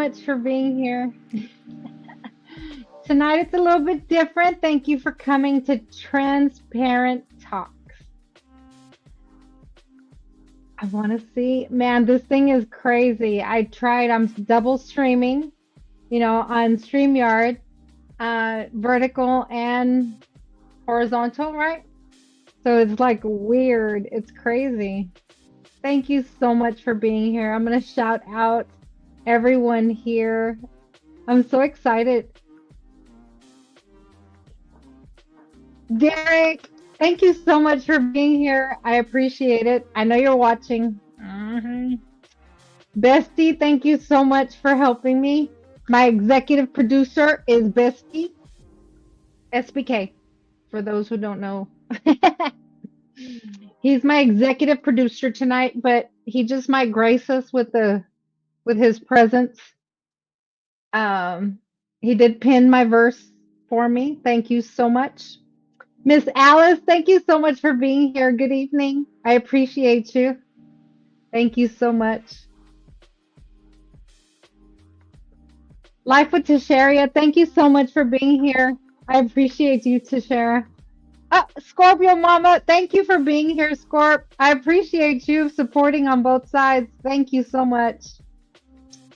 much for being here. Tonight it's a little bit different. Thank you for coming to Transparent Talks. I want to see, man, this thing is crazy. I'm double streaming, on StreamYard, vertical and horizontal, right? So it's like weird. It's crazy. Thank you so much for being here. I'm going to shout out everyone here. I'm so excited. Derek, thank you so much for being here. I appreciate it. I know you're watching. Bestie, thank you so much for helping me. My executive producer is Bestie. SBK, for those who don't know. He's my executive producer tonight, but he just might grace us with his presence. He did pin my verse for me. Thank you so much. Miss Alice, thank you so much for being here. Good evening. I appreciate you. Thank you so much. Life with Tasharia, thank you so much for being here. I appreciate you, Tashara. Scorpio Mama, thank you for being here, Scorp. I appreciate you supporting on both sides. Thank you so much.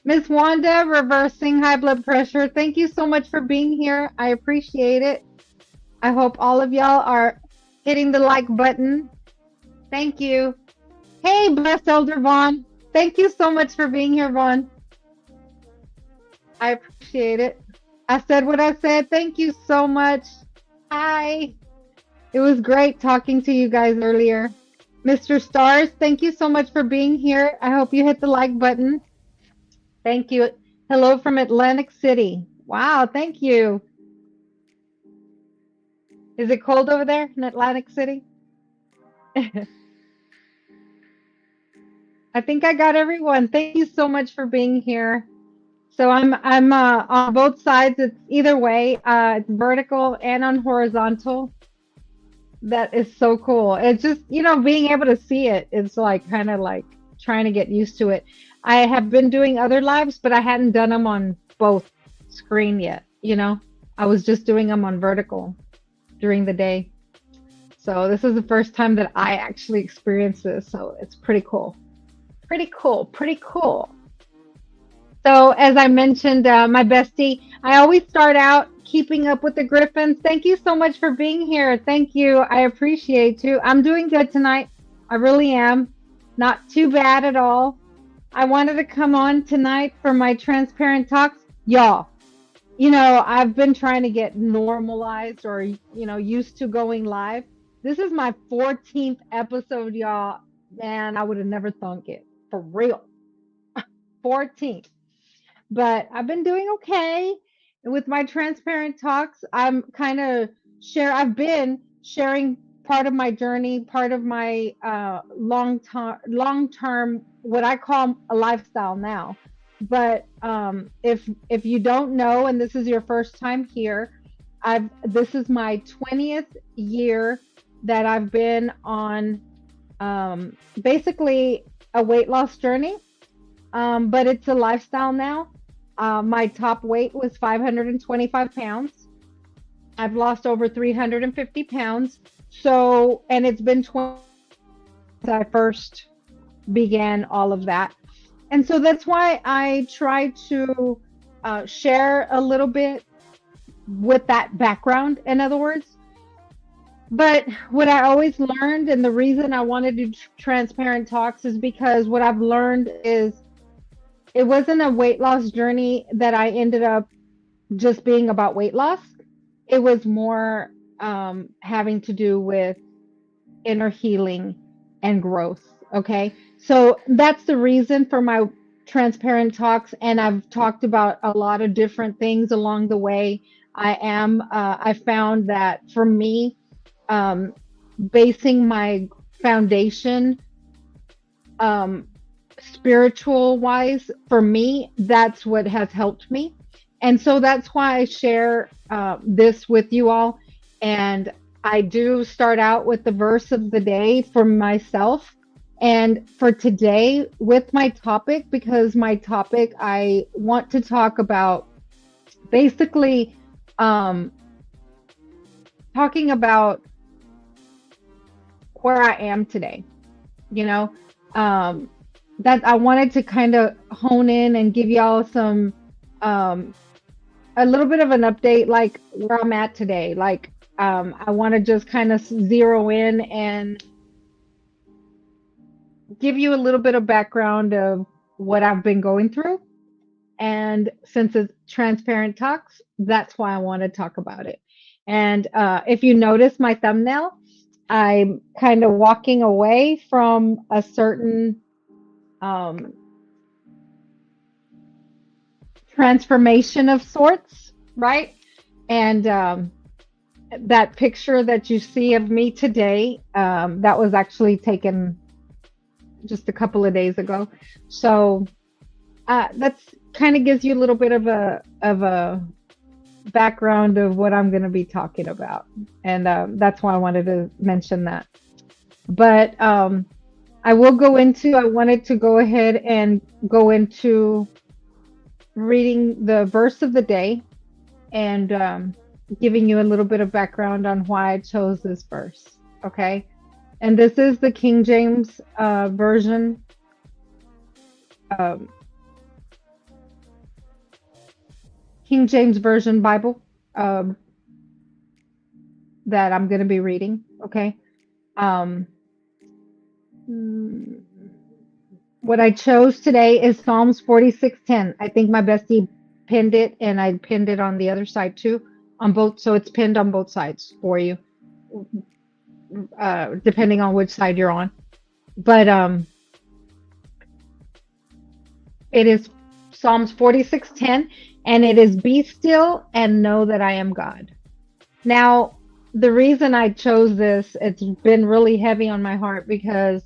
Miss Wanda, reversing high blood pressure. Thank you so much for being here. I appreciate it. I hope all of y'all are hitting the like button. Thank you. Hey, blessed Elder Vaughn. Thank you so much for being here, Vaughn. I appreciate it. I said what I said. Thank you so much. Hi. It was great talking to you guys earlier. Mr. Stars, thank you so much for being here. I hope you hit the like button. Thank you. Hello from Atlantic City. Wow, thank you. Is it cold over there in Atlantic City? I think I got everyone. Thank you so much for being here. So I'm on both sides. It's either way. It's vertical and on horizontal. That is so cool. It's just, being able to see it. It's like kind of like trying to get used to it. I have been doing other lives, but I hadn't done them on both screen yet. I was just doing them on vertical during the day. So this is the first time that I actually experienced this. So it's pretty cool. Pretty cool. Pretty cool. So as I mentioned, my bestie, I always start out keeping up with the Griffins. Thank you so much for being here. Thank you. I appreciate you. I'm doing good tonight. I really am. Not too bad at all. I wanted to come on tonight for my transparent talks. Y'all, I've been trying to get normalized or, used to going live. This is my 14th episode, y'all. Man, I would have never thunk it. For real. 14th. But I've been doing okay with my transparent talks. I've been sharing part of my journey, part of my long-term, what I call a lifestyle now. But if you don't know, and this is your first time here, this is my 20th year that I've been on basically a weight loss journey, but it's a lifestyle now. My top weight was 525 pounds. I've lost over 350 pounds. So, and it's been 20 since I first began all of that. And so that's why I try to share a little bit with that background, in other words. But what I always learned, and the reason I wanted to do transparent talks is because what I've learned is it wasn't a weight loss journey that I ended up just being about weight loss. It was more having to do with inner healing and growth. Okay. So that's the reason for my transparent talks. And I've talked about a lot of different things along the way. I found that for me, basing my foundation, spiritual wise, for me, that's what has helped me. And so that's why I share this with you all. And I do start out with the verse of the day for myself. And for today, with my topic, because my topic, I want to talk about basically um, talking about where I am today. You know, um, that I wanted to kind of hone in and give y'all some um, a little bit of an update, like where I'm at today. Like, I want to just kind of zero in and give you a little bit of background of what I've been going through. And since it's transparent talks, that's why I want to talk about it. And if you notice my thumbnail, I'm kind of walking away from a certain um, transformation of sorts, right? And that picture that you see of me today, that was actually taken just a couple of days ago. So that's kind of gives you a little bit of a background of what I'm going to be talking about, and that's why I wanted to mention that. But I will go into. I wanted to go ahead and go into reading the verse of the day and giving you a little bit of background on why I chose this verse. Okay, and this is the King James version. Um, King James Version Bible um, that I'm going to be reading. Okay. Um, mm, what I chose today is Psalms 46:10. I think my bestie pinned it, and I pinned it on the other side too, on both. So it's pinned on both sides for you, depending on which side you're on. But it is Psalms 46:10, and it is be still and know that I am God. Now, the reason I chose this, it's been really heavy on my heart because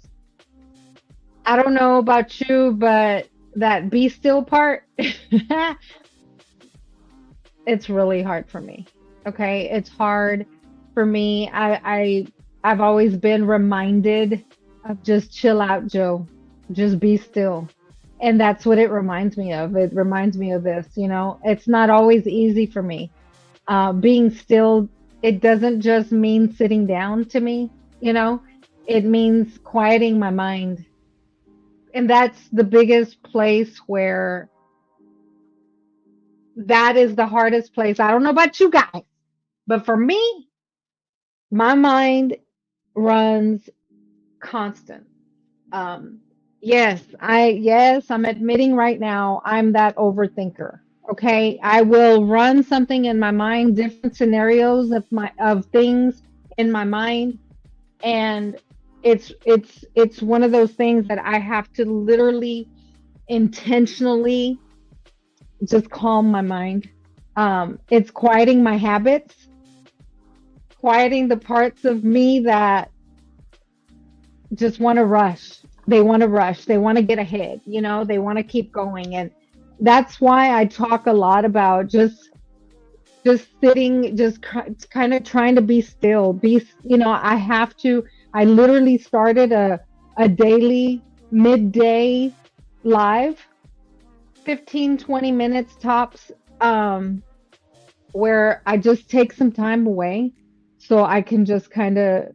I don't know about you, but that be still part, it's really hard for me. Okay, it's hard for me. I've always been reminded of just chill out, Joe. Just be still. And that's what it reminds me of. It reminds me of this, you know. It's not always easy for me. Being still, it doesn't just mean sitting down to me, you know. It means quieting my mind. And that's the biggest place where that is the hardest place. I don't know about you guys, but for me, my mind runs constant. Um, yes, I'm admitting right now I'm that overthinker. Okay, I will run something in my mind, different scenarios of things in my mind, and it's one of those things that I have to literally intentionally just calm my mind. It's quieting my habits, quieting the parts of me that just want to rush. They want to rush. They want to get ahead. You know, they want to keep going. And that's why I talk a lot about just sitting, just kind of trying to be still. You know, I have to. I literally started a daily midday live, 15, 20 minutes tops, where I just take some time away so I can just kind of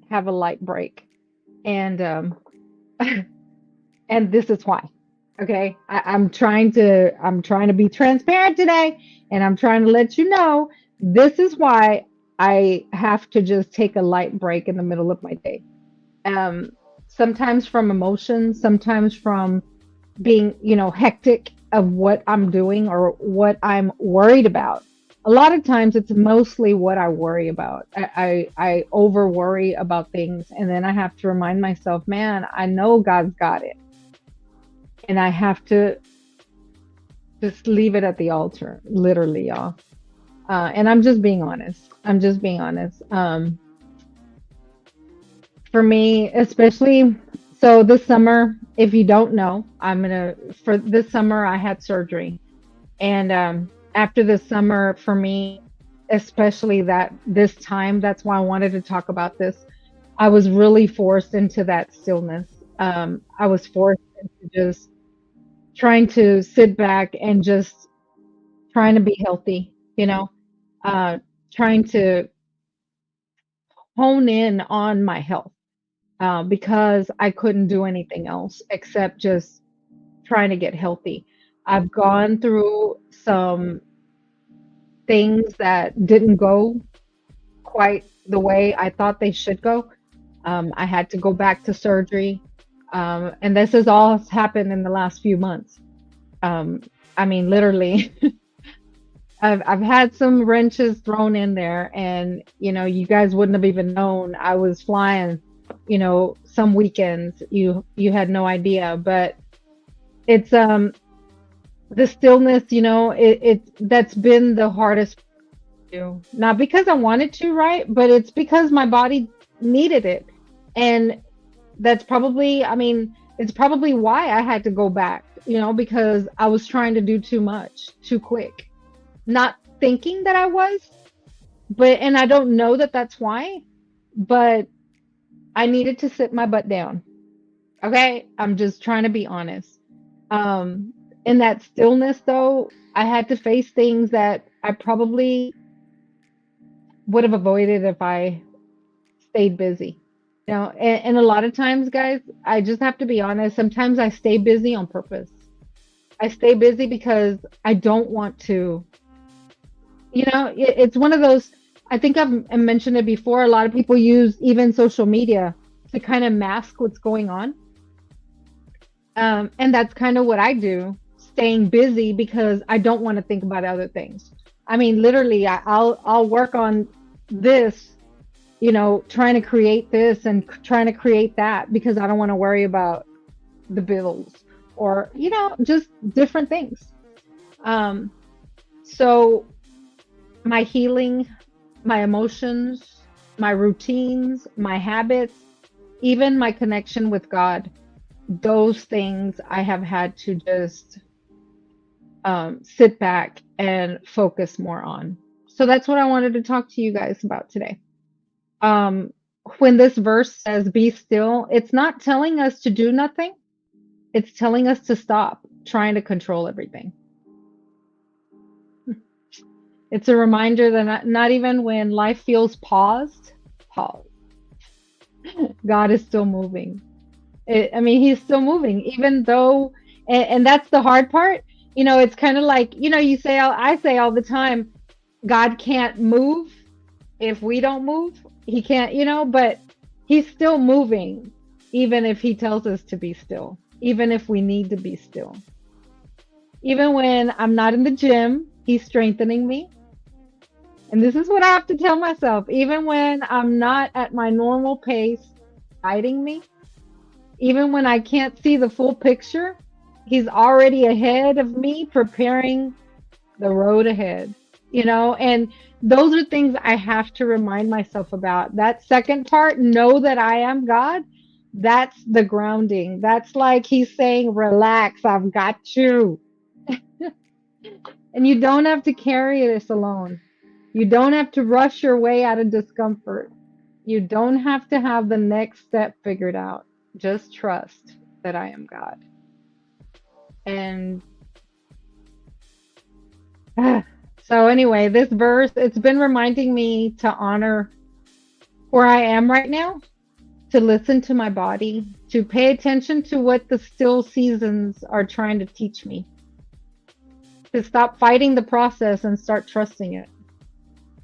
have a light break. And and this is why. Okay, I'm trying to be transparent today, and I'm trying to let you know this is why I have to just take a light break in the middle of my day. Um, Sometimes from emotions, sometimes from being, you know, hectic of what I'm doing or what I'm worried about. A lot of times it's mostly what I worry about. I over worry about things, and then I have to remind myself, man, I know God's got it. And I have to just leave it at the altar, literally, y'all. And I'm just being honest. I'm just being honest. For me, especially, so this summer, if you don't know, for this summer, I had surgery. And after this summer, for me, especially that this time, that's why I wanted to talk about this. I was really forced into that stillness. I was forced into just trying to sit back and just trying to be healthy, uh, trying to hone in on my health, because I couldn't do anything else except just trying to get healthy. I've gone through some things that didn't go quite the way I thought they should go. I had to go back to surgery. And this has all happened in the last few months. Um, I mean, literally, I've had some wrenches thrown in there, and you guys wouldn't have even known I was flying. Some weekends you had no idea, but it's the stillness. It that's been the hardest to do. Not because I wanted to, right? But it's because my body needed it, and that's probably, I mean, it's probably why I had to go back. Because I was trying to do too much too quick, not thinking that I was, and I don't know that that's why, but I needed to sit my butt down. Okay, I'm just trying to be honest. Um, in that stillness, though, I had to face things that I probably would have avoided if I stayed busy. And a lot of times, guys, I just have to be honest. Sometimes I stay busy on purpose. I stay busy because I don't want to. It's one of those. I think I mentioned it before. A lot of people use even social media to kind of mask what's going on. And that's kind of what I do, staying busy because I don't want to think about other things. I mean, literally, I'll work on this, trying to create this and trying to create that because I don't want to worry about the bills or, just different things. Um, so my healing, my emotions, my routines, my habits, even my connection with God, those things I have had to just sit back and focus more on. So that's what I wanted to talk to you guys about today. Um, when this verse says, be still, it's not telling us to do nothing, it's telling us to stop trying to control everything. It's a reminder that not even when life feels paused, pause. God is still moving. I mean, he's still moving, even though, and that's the hard part. It's kind of like, I say all the time, God can't move if we don't move. He can't, but he's still moving, even if he tells us to be still, even if we need to be still. Even when I'm not in the gym, he's strengthening me. And this is what I have to tell myself. Even when I'm not at my normal pace, guiding me, even when I can't see the full picture, he's already ahead of me, preparing the road ahead, and those are things I have to remind myself about. That second part, know that I am God, that's the grounding. That's like he's saying, relax, I've got you. And you don't have to carry this alone. You don't have to rush your way out of discomfort. You don't have to have the next step figured out. Just trust that I am God. And so anyway, this verse, it's been reminding me to honor where I am right now, to listen to my body, to pay attention to what the still seasons are trying to teach me, to stop fighting the process and start trusting it.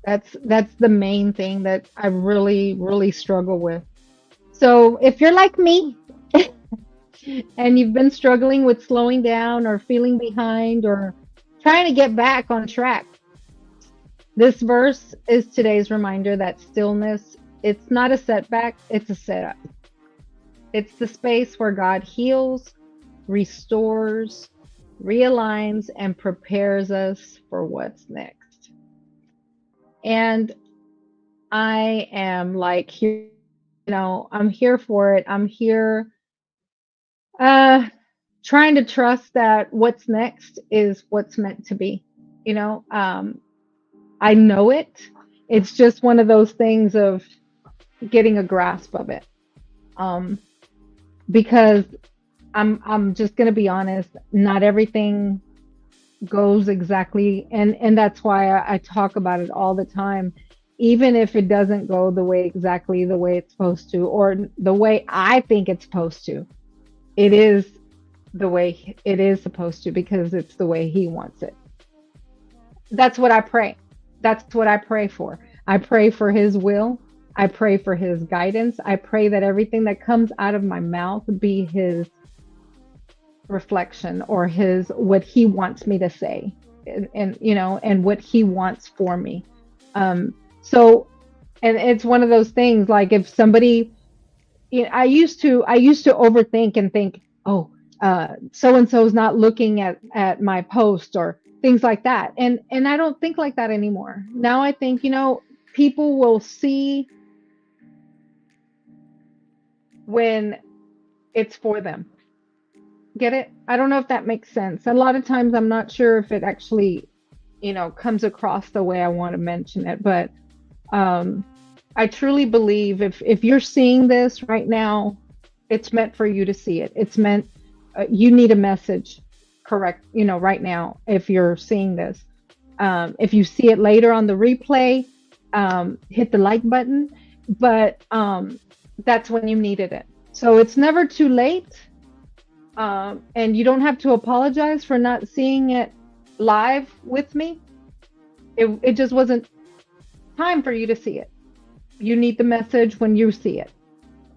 That's the main thing that I really, really struggle with. So if you're like me and you've been struggling with slowing down or feeling behind or trying to get back on track, this verse is today's reminder that stillness, it's not a setback, it's a setup. It's the space where God heals, restores, realigns, and prepares us for what's next. And I am like here, I'm here for it. I'm here uh trying to trust that what's next is what's meant to be. I know it. It's just one of those things of getting a grasp of it. Um, because I'm just gonna be honest, not everything goes exactly, and that's why I talk about it all the time. Even if it doesn't go the way exactly the way it's supposed to, or the way I think it's supposed to, it is the way it is supposed to because it's the way he wants it. That's what I pray. That's what I pray for. I pray for his will. I pray for his guidance. I pray that everything that comes out of my mouth be his reflection or his what he wants me to say, and you know, and what he wants for me. So and it's one of those things, like if somebody, you know, I used to overthink and think, oh, so and so's not looking at my post or things like that, and I don't think like that anymore. Now I think, you know, people will see when it's for them. Get it? I don't know if that makes sense. A lot of times I'm not sure if it actually, you know, comes across the way I want to mention it, but um I truly believe if you're seeing this right now, it's meant for you to see it. It's meant, you need a message, correct, you know, right now if you're seeing this. If you see it later on the replay, hit the like button, but that's when you needed it. So it's never too late, and you don't have to apologize for not seeing it live with me. It just wasn't time for you to see it. You need the message when you see it.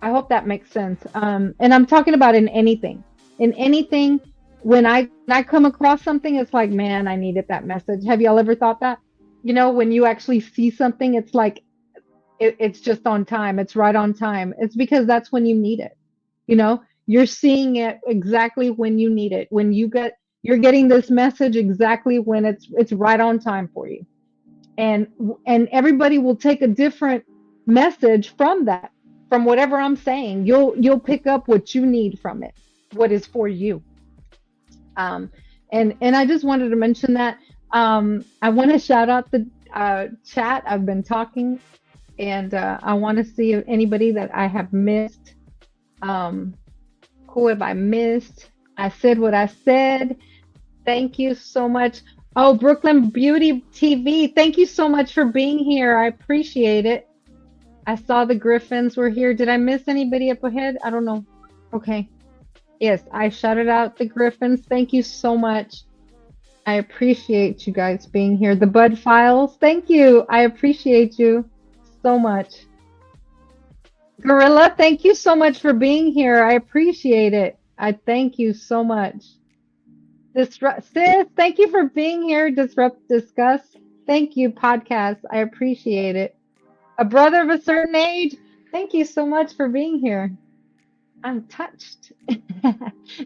I hope that makes sense. And I'm talking about in anything. In anything, when I come across something, it's like, man, I needed that message. Have y'all ever thought that? You know, when you actually see something, it's like it's just on time. It's right on time. It's because that's when you need it. You know, you're seeing it exactly when you need it. When you're getting this message exactly when it's right on time for you. And and everybody will take a different message from that, from whatever I'm saying. You'll pick up what you need from it, what is for you. um and I just wanted to mention that. I want to shout out the chat. I've been talking, and I want to see if anybody that I have missed. um who have I missed? I said what I said. Thank you so much. Oh, Brooklyn Beauty TV, thank you so much for being here. I appreciate it. I saw the Griffins were here. Did I miss anybody up ahead? I don't know. Okay. Yes, I shouted out the Griffins. Thank you so much. I appreciate you guys being here. The Bud Files, thank you. I appreciate you so much. Gorilla, thank you so much for being here. I appreciate it. I thank you so much. Disrupt, sis, thank you for being here. Disrupt, discuss. Thank you, podcast. I appreciate it. A brother of a certain age. Thank you so much for being here. I'm touched.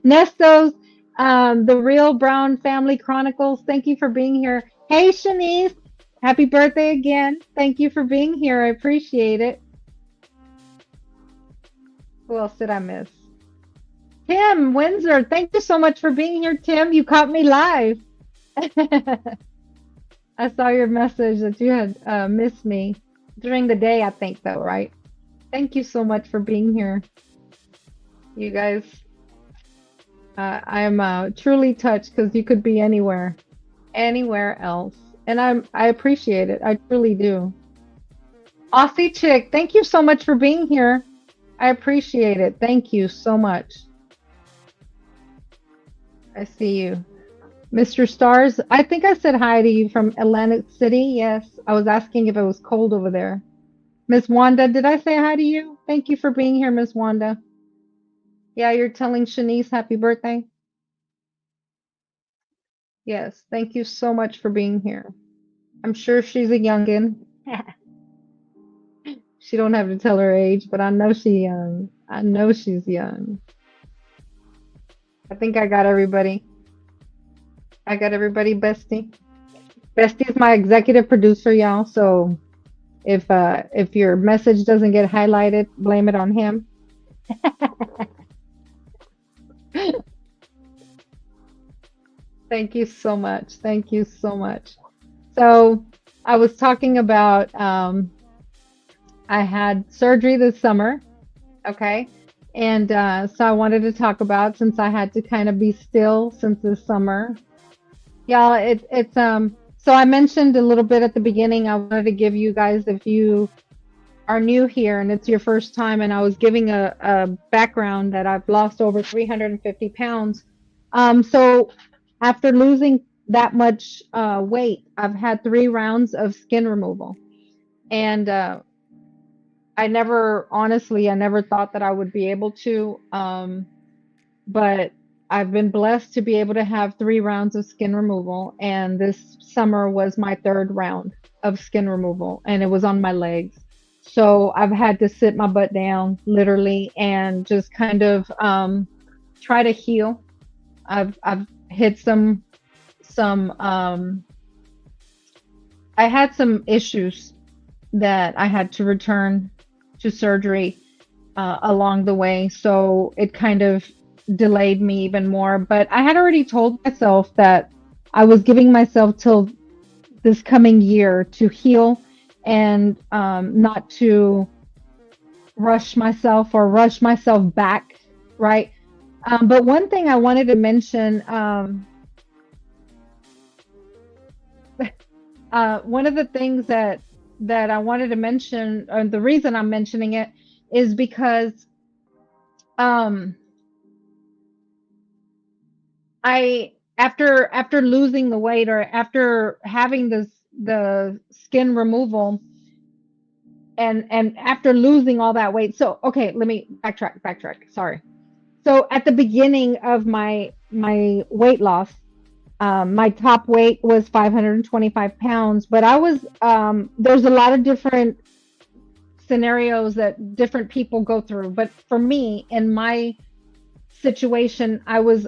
Nestos, the Real Brown Family Chronicles. Thank you for being here. Hey, Shanice. Happy birthday again. Thank you for being here. I appreciate it. Who else did I miss? Tim Windsor. Thank you so much for being here, Tim. You caught me live. I saw your message that you had missed me during the day, I think, though, right? Thank you so much for being here. You guys, I am truly touched because you could be anywhere else. And I appreciate it. I truly do. Aussie Chick, thank you so much for being here. I appreciate it. Thank you so much. I see you. Mr. Stars, I think I said hi to you from Atlantic City. Yes, I was asking if it was cold over there. Miss Wanda, did I say hi to you? Thank you for being here, Miss Wanda. Yeah, you're telling Shanice happy birthday? Yes, thank you so much for being here. I'm sure she's a youngin'. She don't have to tell her age, but I know she's young. I know she's young. I think I got everybody. I got everybody, Bestie. Bestie is my executive producer, y'all. So if your message doesn't get highlighted, blame it on him. Thank you so much. Thank you so much. So I was talking about I had surgery this summer. Okay. And so I wanted to talk about, since I had to kind of be still since this summer. Yeah, it's so I mentioned a little bit at the beginning. I wanted to give you guys, if you are new here and it's your first time, and I was giving a background that I've lost over 350 pounds. So after losing that much weight, I've had 3 rounds of skin removal. And I never, honestly, I never thought that I would be able to. But I've been blessed to be able to have 3 rounds of skin removal. And this summer was my third round of skin removal, and it was on my legs. So I've had to sit my butt down, literally, and just kind of try to heal. I've hit some I had some issues that I had to return to surgery along the way. So it kind of delayed me even more. But I had already told myself that I was giving myself till this coming year to heal, and not to rush myself back, right? But one thing I wanted to mention, one of the things that I wanted to mention, or the reason I'm mentioning it, is because um, I after losing the weight, or after having the skin removal, and after losing all that weight. So okay, let me backtrack. Sorry. So at the beginning of my weight loss, my top weight was 525 pounds, but I was there's a lot of different scenarios that different people go through. But for me, in my situation, I was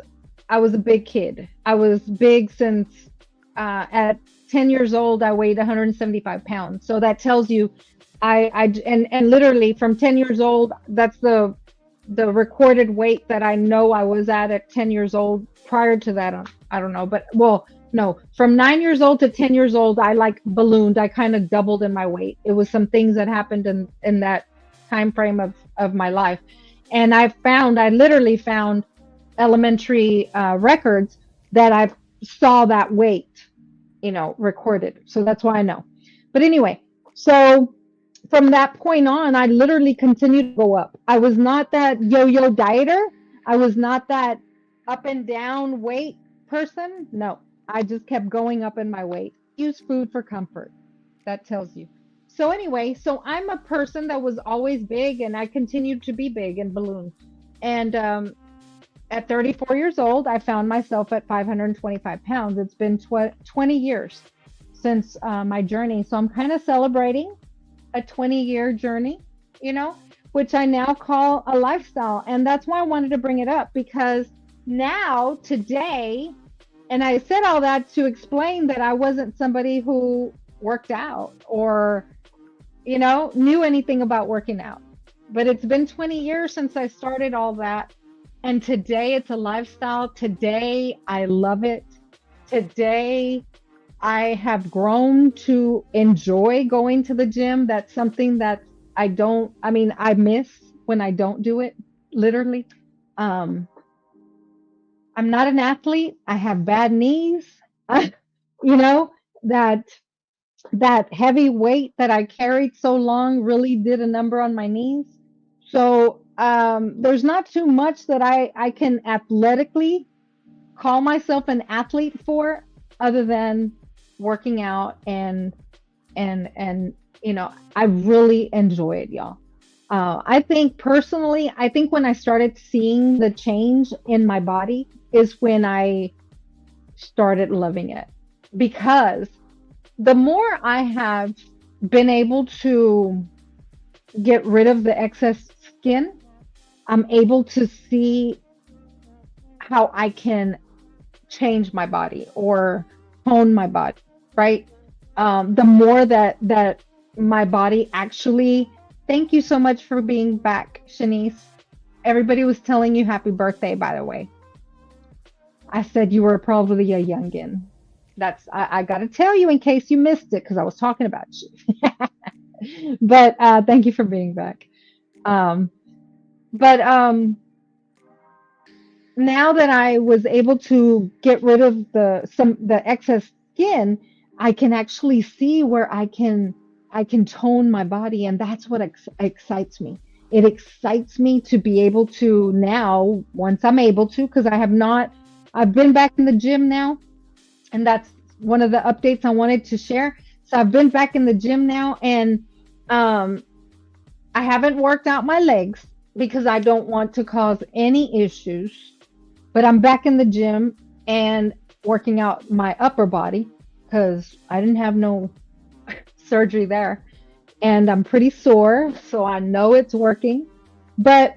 a big kid. I was big since at 10 years old. I weighed 175 pounds. So that tells you, and literally from 10 years old, that's the recorded weight that I know I was at 10 years old. Prior to that, I don't know, but well, no, from 9 years old to 10 years old, I like ballooned. I kind of doubled in my weight. It was some things that happened in that time frame of my life. And I literally found elementary records that I saw that weight, recorded. So that's why I know. But anyway, so from that point on, I literally continued to go up. I was not that yo-yo dieter. I was not that up and down weight person. No, I just kept going up in my weight. Use food for comfort. That tells you. So anyway, so I'm a person that was always big, and I continued to be big and balloon. And at 34 years old, I found myself at 525 pounds. It's been 20 years since my journey. So I'm kind of celebrating a 20-year journey, you know, which I now call a lifestyle. And that's why I wanted to bring it up, because now, today, and I said all that to explain that I wasn't somebody who worked out, or, knew anything about working out. But it's been 20 years since I started all that. And today it's a lifestyle. Today I love it. Today I have grown to enjoy going to the gym. That's something that I miss when I don't do it, literally. Um, I'm not an athlete. I have bad knees. You know, that that heavy weight that I carried so long really did a number on my knees. So there's not too much that I can athletically call myself an athlete for, other than working out, and I really enjoy it, y'all. I think personally, I think when I started seeing the change in my body is when I started loving it, because the more I have been able to get rid of the excess skin, I'm able to see how I can change my body or hone my body, right? The more that my body actually. Thank you so much for being back, Shanice. Everybody was telling you happy birthday, by the way. I said you were probably a youngin. I got to tell you in case you missed it, because I was talking about you. But thank you for being back. Um, but now that I was able to get rid of the excess skin, I can actually see where I can tone my body, and that's what excites me. It excites me to be able to now, once I'm able to, because I have not. I've been back in the gym now, and that's one of the updates I wanted to share. So I've been back in the gym now, and um, I haven't worked out my legs because I don't want to cause any issues, but I'm back in the gym and working out my upper body because I didn't have no surgery there. And I'm pretty sore, so I know it's working. But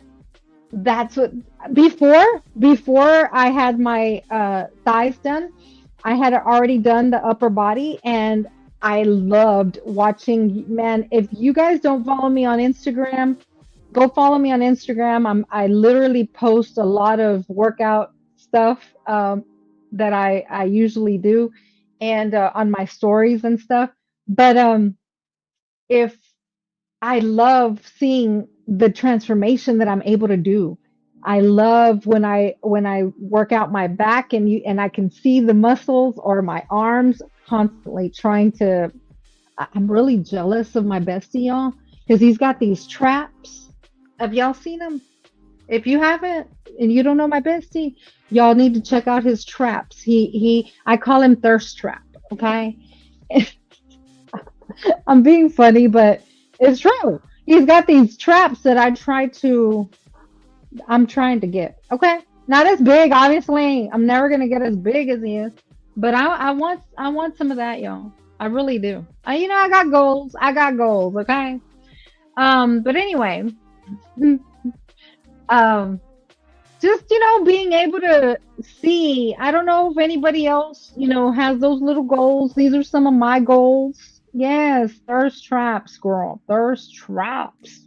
that's what before I had my thighs done, I had already done the upper body, and I loved watching. Man, if you guys don't follow me on Instagram, go follow me on Instagram. I literally post a lot of workout stuff that I usually do, and on my stories and stuff. But if I love seeing the transformation that I'm able to do. I love when I work out my back, and I can see the muscles or my arms constantly trying to. I'm really jealous of my bestie, y'all, because he's got these traps. Have y'all seen them? If you haven't and you don't know my bestie, y'all need to check out his traps. I call him thirst trap. Okay, I'm being funny, but it's true. He's got these traps that I'm trying to get. Okay. Not as big, obviously. I'm never gonna get as big as he is. But I want some of that, y'all. I really do. I got goals. I got goals, okay? But anyway, um just being able to see. I don't know if anybody else has those little goals. These are some of my goals. Yes, thirst traps, girl, thirst traps.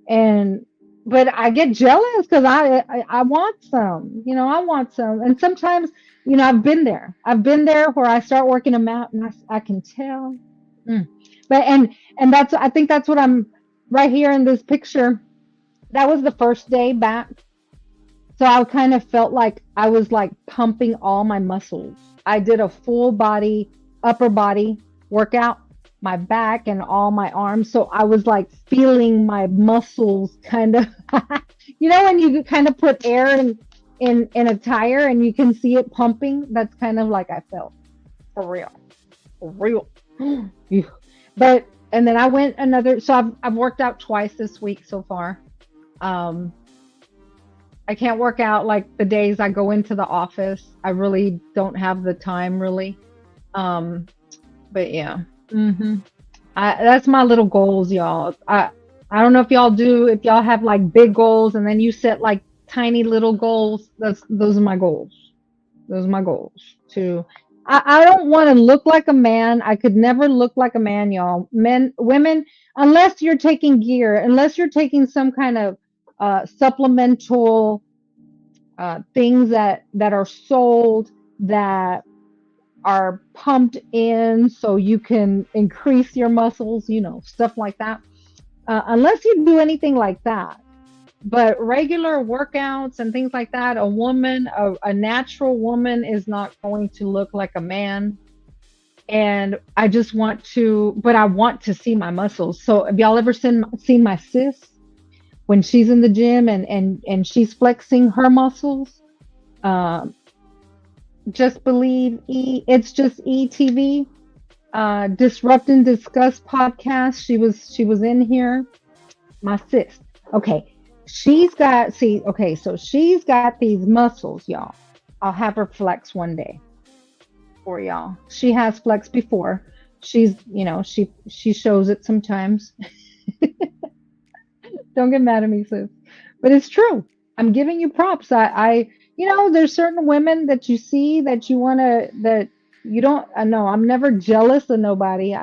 And but I get jealous because I want some. I want some. And sometimes I've been there where I start working them out, and I can tell. Mm. But and I think that's what I'm right here in this picture. That was the first day back. So I kind of felt like I was like pumping all my muscles. I did a full body, upper body workout, my back and all my arms. So I was like feeling my muscles kind of, when you kind of put air in a tire and you can see it pumping. That's kind of like I felt, for real, for real. Phew. But and then I went another. So I've worked out twice this week so far. Um, I can't work out like the days I go into the office. I really don't have the time really. Um, but yeah. That's my little goals, y'all. I don't know if y'all have like big goals and then you set like tiny little goals. Those are my goals. Those are my goals. To I don't want to look like a man. I could never look like a man, y'all. Men, women, unless you're taking gear, unless you're taking some kind of supplemental things that are sold that are pumped in so you can increase your muscles, stuff like that. Unless you do anything like that. But regular workouts and things like that, a natural woman is not going to look like a man. And but I want to see my muscles. So have y'all ever seen my sis when she's in the gym and she's flexing her muscles? Um, just believe it's just ETV, Disrupt and Discuss podcast. She was in here, my sis. Okay, so she's got these muscles, y'all. I'll have her flex one day for y'all. She has flexed before. She shows it sometimes. Don't get mad at me, sis. But it's true. I'm giving you props. There's certain women that you see that that you don't. No, I'm never jealous of nobody.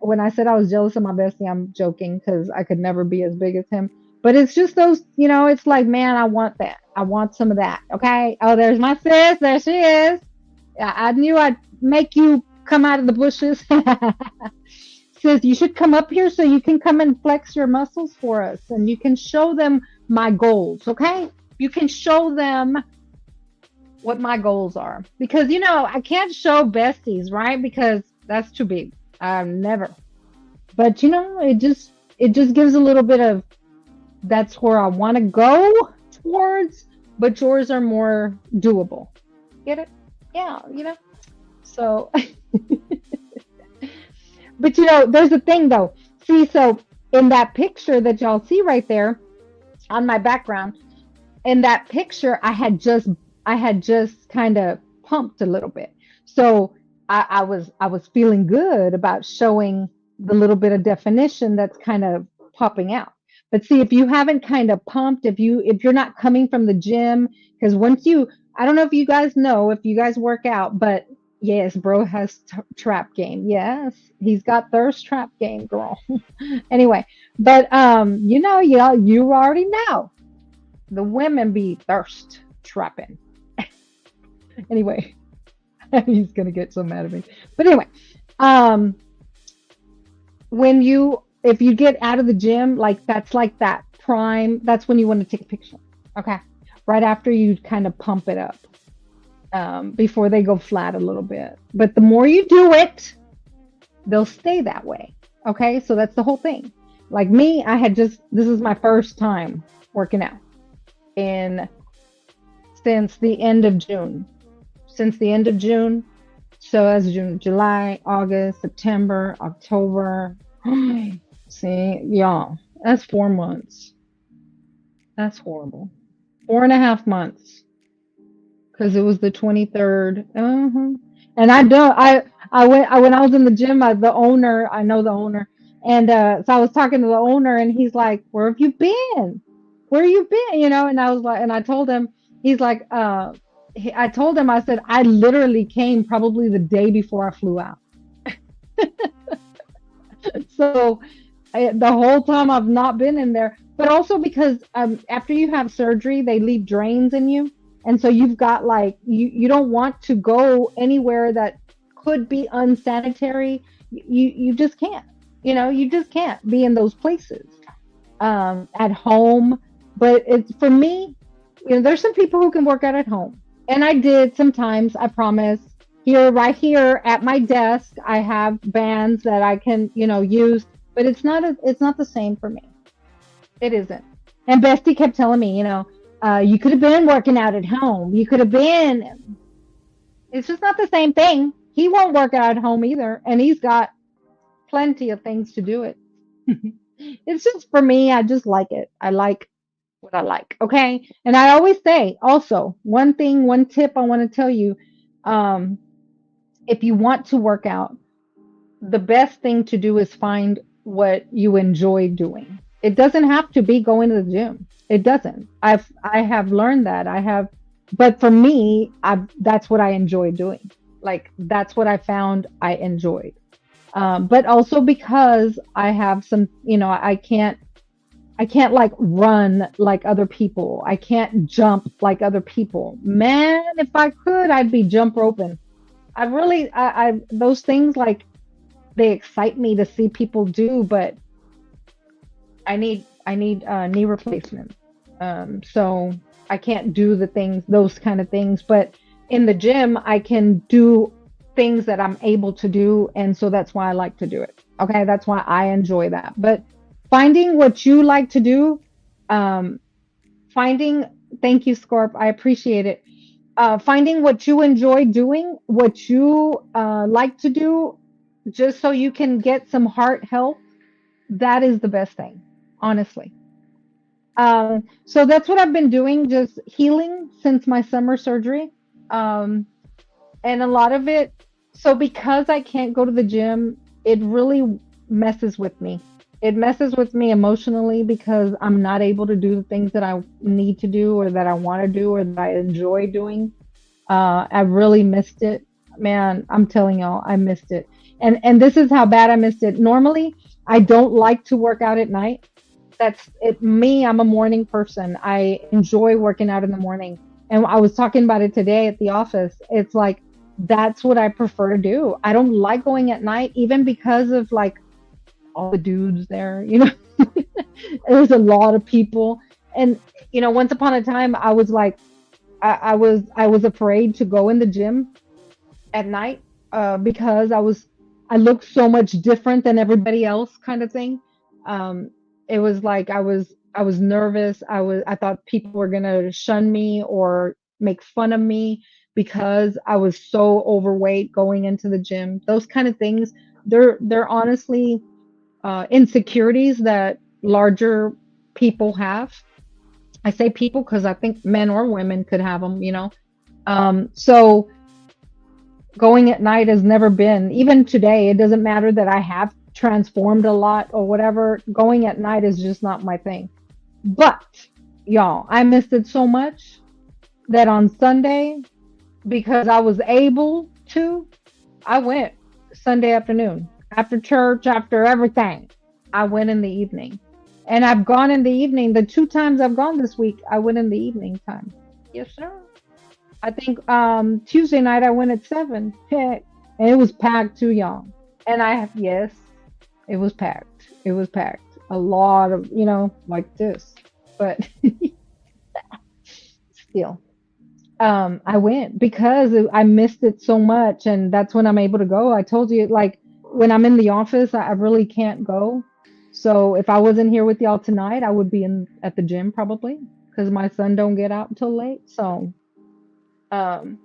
When I said I was jealous of my bestie, I'm joking because I could never be as big as him. But it's just those, it's like, man, I want that. I want some of that. Okay. Oh, there's my sis. There she is. I knew I'd make you come out of the bushes. says, you should come up here so you can come and flex your muscles for us and you can show them my goals, okay? You can show them what my goals are. Because, I can't show besties, right? Because that's too big. Never. But, it just gives a little bit of, that's where I want to go towards, but yours are more doable. Get it? Yeah, So, but there's a thing though. See, so in that picture that y'all see right there on my background, in that picture, I had just kind of pumped a little bit. So I was feeling good about showing the little bit of definition that's kind of popping out. But see, if you haven't kind of pumped, if you're not coming from the gym, because I don't know if you guys know, if you guys work out, but yes, bro has trap game. Yes, he's got thirst trap game, girl. Anyway, but yeah, you already know the women be thirst trapping. Anyway, he's gonna get so mad at me. But anyway, if you get out of the gym, that's like that prime, that's when you want to take a picture. Okay. Right after you kind of pump it up. Before they go flat a little bit. But the more you do it, they'll stay that way. Okay. So that's the whole thing. Like me, this is my first time working out since the end of June. So that's June, July, August, September, October. See, y'all, that's 4 months. That's horrible. 4.5 months. Because it was the 23rd. And when I was in the gym, I know the owner. And so I was talking to the owner and he's like, where have you been? Where you been? And I was like, and I told him, he's like, I told him, I said, I literally came probably the day before I flew out. So the whole time I've not been in there, but also because after you have surgery, they leave drains in you. And so you've got you don't want to go anywhere that could be unsanitary. You just can't, you just can't be in those places at home. But it's for me, there's some people who can work out at home. And I did sometimes, I promise. Right here at my desk, I have bands that I can, use, but it's not the same for me. It isn't. And Bestie kept telling me, you could have been working out at home. You could have been. It's just not the same thing. He won't work out at home either. And he's got plenty of things to do it. It's just for me, I just like it. I like what I like. Okay. And I always say also, one tip I want to tell you, if you want to work out, the best thing to do is find what you enjoy doing. It doesn't have to be going to the gym. It doesn't. I have learned that. But for me, that's what I enjoy doing. That's what I found I enjoyed. But also because I have some, I can't run like other people. I can't jump like other people. Man, if I could, I'd be jump roping. I those things they excite me to see people do, but I need knee replacement. So I can't do those kind of things, but in the gym, I can do things that I'm able to do. And so that's why I like to do it. Okay. That's why I enjoy that. But finding what you like to do, thank you, Scorp. I appreciate it. Finding what you enjoy doing, what you like to do, just so you can get some heart health, that is the best thing, honestly. So that's what I've been doing, just healing since my summer surgery. And a lot of it, so because I can't go to the gym, it really messes with me. It messes with me emotionally because I'm not able to do the things that I need to do or that I want to do or that I enjoy doing. I really missed it. Man, I'm telling y'all, I missed it. And this is how bad I missed it. Normally, I don't like to work out at night. That's it. Me, I'm a morning person. I enjoy working out in the morning. And I was talking about it today at the office. It's that's what I prefer to do. I don't like going at night, even because of all the dudes there, you know. There's a lot of people. And once upon a time I was like, I was afraid to go in the gym at night, because I looked so much different than everybody else, kind of thing. Um, it was like I was nervous. I thought people were gonna shun me or make fun of me because I was so overweight going into the gym. Those kind of things. They're honestly insecurities that larger people have. I say people because I think men or women could have them. So going at night has never been, even today, it doesn't matter that I have transformed a lot or whatever. Going at night is just not my thing. But y'all, I missed it so much that on Sunday, because I was able to, I went Sunday afternoon after church, after everything. I went in the evening. And I've gone in the evening. The two times I've gone this week, I went in the evening time. Yes, sir. I think Tuesday night I went at 7. Heck, and it was packed too, y'all. And yes, it was packed. It was packed. A lot of, like this. But still, I went because I missed it so much, and that's when I'm able to go. I told you, like, when I'm in the office, I really can't go. So if I wasn't here with y'all tonight, I would be in at the gym probably because my son don't get out until late. So um,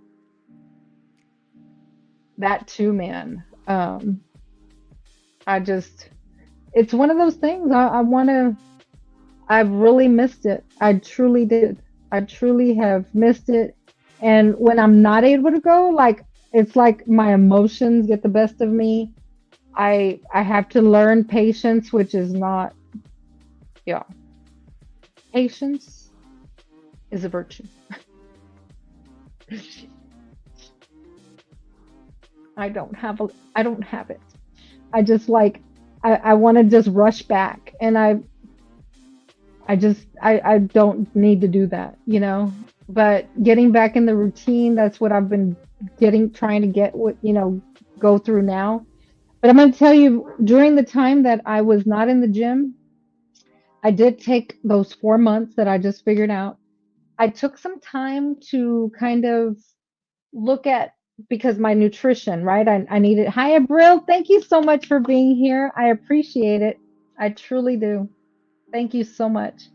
that too, man. I just, it's one of those things. I want to. I've really missed it. I truly did. I truly have missed it. And when I'm not able to go, like, it's like my emotions get the best of me. I have to learn patience, which is not, yeah. Patience is a virtue. I don't have it. I just like I want to just rush back, and I don't need to do that. But getting back in the routine, that's what I've been trying to get go through now. But I'm going to tell you, during the time that I was not in the gym, I did take those 4 months that I just figured out. I took some time to kind of look at, because my nutrition, right? I needed. Hi, Abril. Thank you so much for being here. I appreciate it. I truly do. Thank you so much.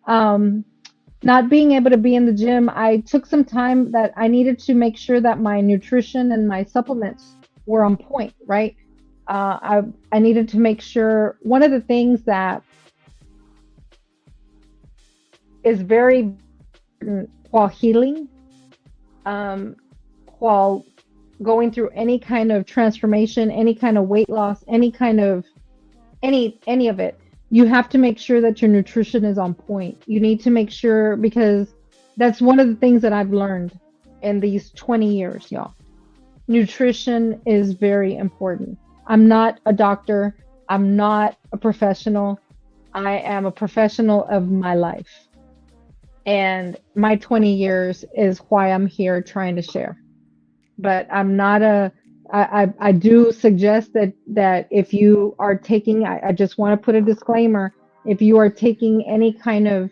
Um, Not being able to be in the gym, I took some time that I needed to make sure that my nutrition and my supplements were on point, right? I needed to make sure. One of the things that is very important while healing, um, while going through any kind of transformation, any kind of weight loss, any kind of any of it, you have to make sure that your nutrition is on point. You need to make sure, because that's one of the things that I've learned in these 20 years, y'all. Nutrition is very important. I'm not a doctor. I'm not a professional. I am a professional of my life. And my 20 years is why I'm here trying to share. But I'm not I do suggest that if you are taking, I just want to put a disclaimer, if you are taking any kind of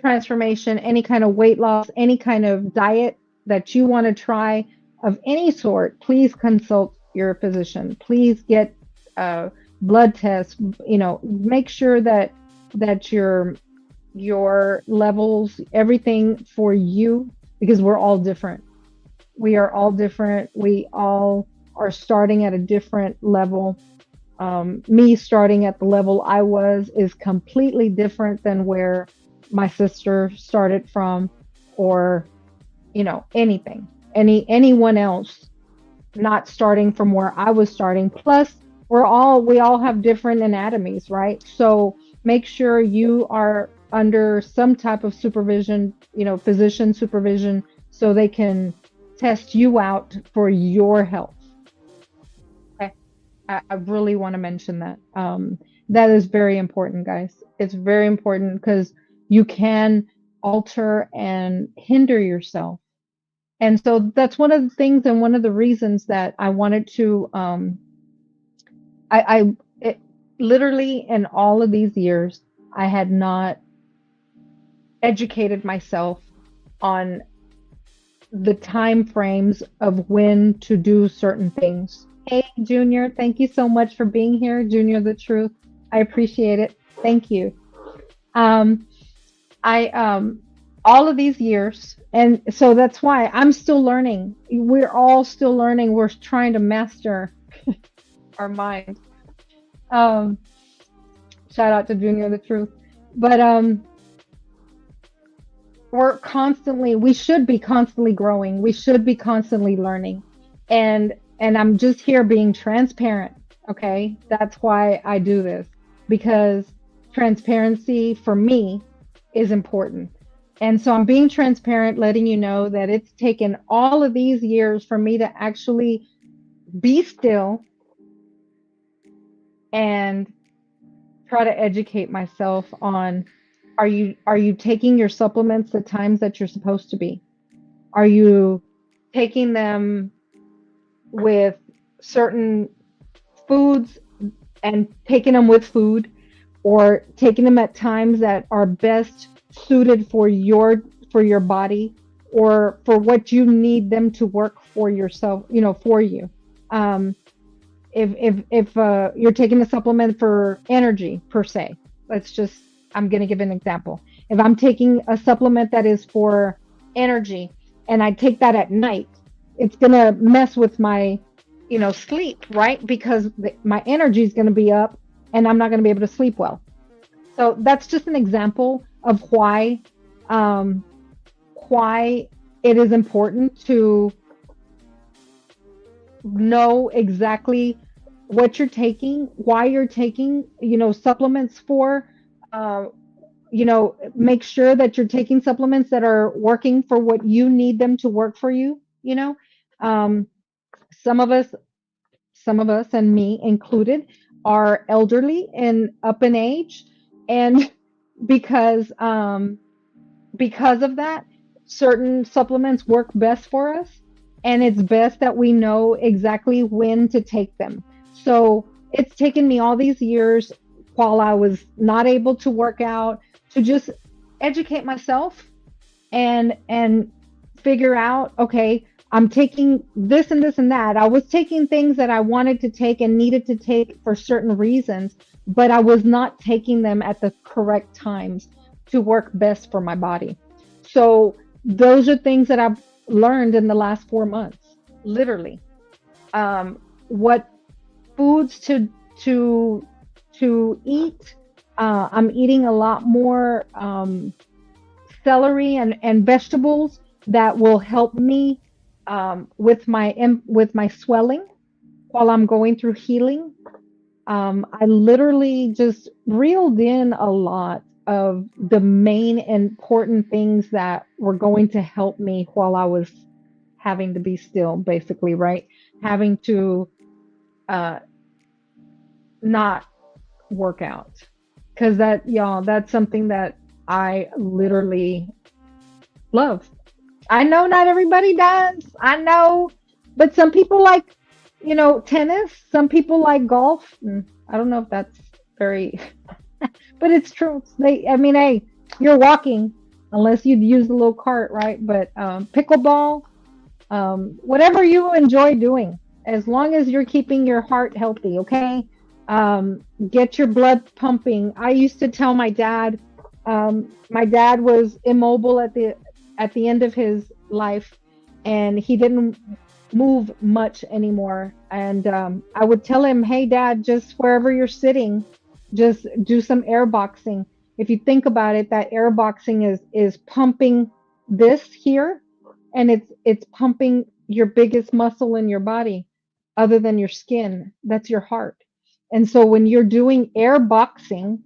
transformation, any kind of weight loss, any kind of diet that you want to try of any sort, please consult your physician. Please get blood tests. Make sure that your levels, everything for you, because we're all different. We are all different. We all are starting at a different level. Me starting at the level I was is completely different than where my sister started from, or anything, anyone else not starting from where I was starting. Plus, we all have different anatomies, right? So make sure you are under some type of supervision, physician supervision, so they can test you out for your health. Okay. I really want to mention that. That is very important, guys. It's very important because you can alter and hinder yourself. And so that's one of the things and one of the reasons that I wanted to It, literally in all of these years, I had not educated myself on the time frames of when to do certain things. Hey, Junior, thank you so much for being here, Junior the Truth. I appreciate it. Thank you. Um, I all of these years, and so that's why I'm still learning. We're all still learning. We're trying to master our mind. Um, Shout out to Junior the Truth. But we should be constantly growing. We should be constantly learning. And I'm just here being transparent, okay? That's why I do this, because transparency for me is important. And so I'm being transparent, letting you know that it's taken all of these years for me to actually be still and try to educate myself on, are you taking your supplements the times that you're supposed to be? Are you taking them with certain foods and taking them with food, or taking them at times that are best suited for your body, or for what you need them to work for yourself, for you. Um, if you're taking a supplement for energy per se, let's just, I'm going to give an example. If I'm taking a supplement that is for energy and I take that at night, it's going to mess with my sleep, right? Because my energy is going to be up and I'm not going to be able to sleep well. So that's just an example of um, why it is important to know exactly what you're taking, why you're taking, supplements for. Uh, Make sure that you're taking supplements that are working for what you need them to work for you. Um, some of us, some of us, and me included, are elderly and up in age, and because because of that, certain supplements work best for us, and it's best that we know exactly when to take them. So it's taken me all these years, while I was not able to work out, to just educate myself and figure out, okay, I'm taking this and this and that. I was taking things that I wanted to take and needed to take for certain reasons, but I was not taking them at the correct times to work best for my body. So those are things that I've learned in the last 4 months, literally. What foods to eat. I'm eating a lot more celery and vegetables that will help me with my swelling while I'm going through healing. I literally just reeled in a lot of the main important things that were going to help me while I was having to be still, basically, right? Having to uh, not work out. Because y'all, that's something that I literally love. I know not everybody does. I know, but some people like, tennis. Some people like golf. I don't know if that's very, but it's true. I mean, hey, you're walking unless you'd use the little cart, right? But pickleball, whatever you enjoy doing, as long as you're keeping your heart healthy, okay? Get your blood pumping. I used to tell my dad was immobile at the end of his life, and he didn't move much anymore. And I would tell him, "Hey, Dad, just wherever you're sitting, just do some air boxing." If you think about it, that air boxing is pumping this here, and it's pumping your biggest muscle in your body, other than your skin. That's your heart. And so when you're doing air boxing,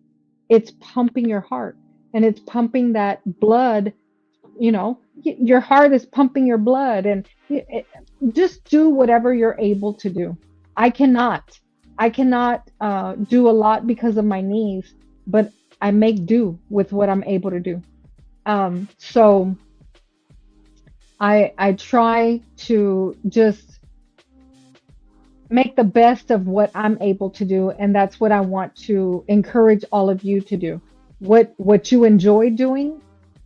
it's pumping your heart, and it's pumping that blood. Your heart is pumping your blood, and just do whatever you're able to do. I cannot. I cannot do a lot because of my knees, but I make do with what I'm able to do. So I try to just make the best of what I'm able to do, and that's what I want to encourage all of you to do. What you enjoy doing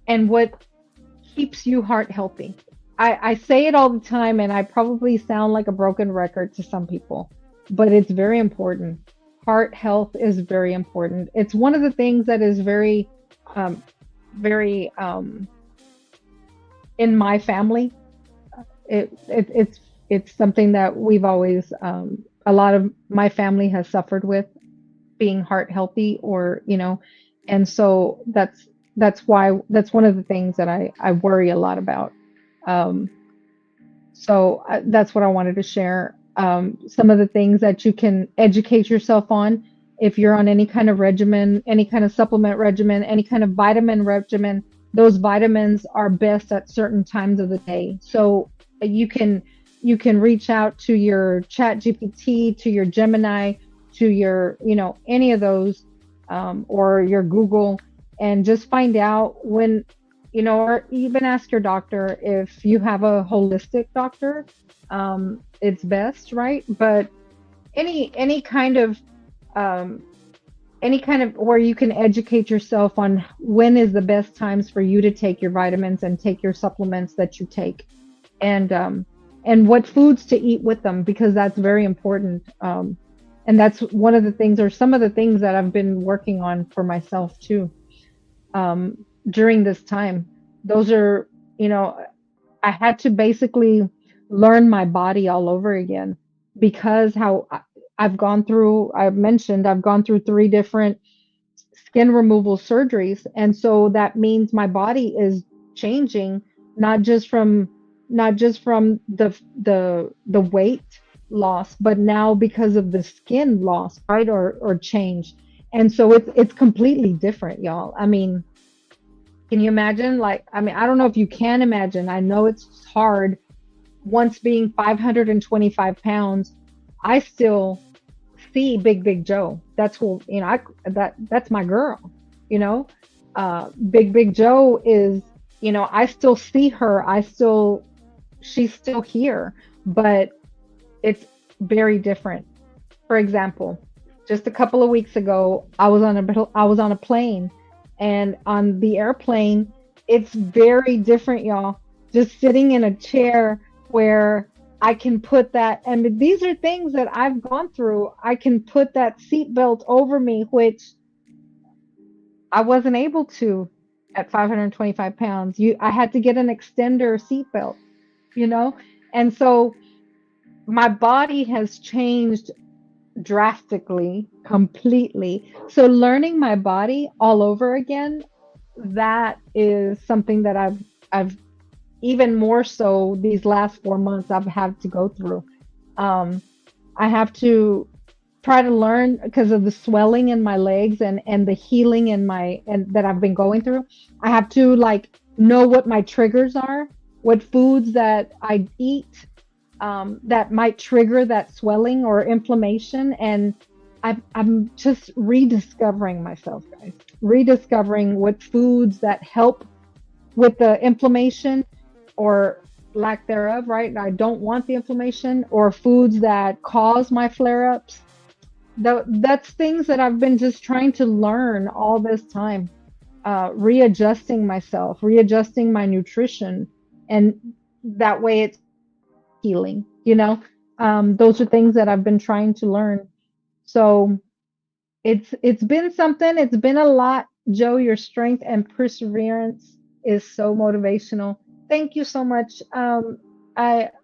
and what keeps you heart healthy. I say it all the time, and I probably sound like a broken record to some people, but it's very important. Heart health is very important. It's one of the things that is um, very in my family. It's something that we've always a lot of my family has suffered with being heart healthy, or and so that's one of the things that I worry a lot about. um that's what I wanted to share. Some of the things that you can educate yourself on if you're on any kind of regimen, any kind of supplement regimen, any kind of vitamin regimen. Those vitamins are best at certain times of the day. So you can you can reach out to your Chat GPT, to your Gemini, to your any of those, or your Google, and just find out when or even ask your doctor if you have a holistic doctor. It's best, right? But any kind of um, where you can educate yourself on when is the best times for you to take your vitamins and take your supplements that you take, and what foods to eat with them, because that's very important. And that's one of the things, or some of the things that I've been working on for myself too, during this time. Those are, I had to basically learn my body all over again, because I've gone through, I've mentioned, I've gone through three different skin removal surgeries. And so that means my body is changing, not just from the weight loss, but now because of the skin loss, right? Or change. And so it's completely different, y'all. I mean, can you imagine? Like, I mean, I don't know if you can imagine. I know it's hard. Once being 525 pounds, I still see Big Joe. That's who, that's my girl, you know. Big Joe is, I still see her. She's still here, but it's very different. For example, just a couple of weeks ago, I was on a plane, and on the airplane, it's very different, y'all. Just sitting in a chair where I can put that, and these are things that I've gone through. I can put that seatbelt over me, which I wasn't able to at 525 pounds. I had to get an extender seatbelt, you know? And so my body has changed drastically, completely. So learning my body all over again, that is something that I've even more so these last 4 months I've had to go through. I have to try to learn, because of the swelling in my legs and the healing in my and that I've been going through. I have to like know what my triggers are, what foods that I eat, that might trigger that swelling or inflammation. And I'm just rediscovering myself, guys. Rediscovering what foods that help with the inflammation or lack thereof, right? I don't want the inflammation, or foods that cause my flare ups. That's things that I've been just trying to learn all this time, readjusting myself, readjusting my nutrition, and that way it's healing, those are things that I've been trying to learn. So it's been something, it's been a lot. Joe, your strength and perseverance is so motivational. Thank you so much. I'm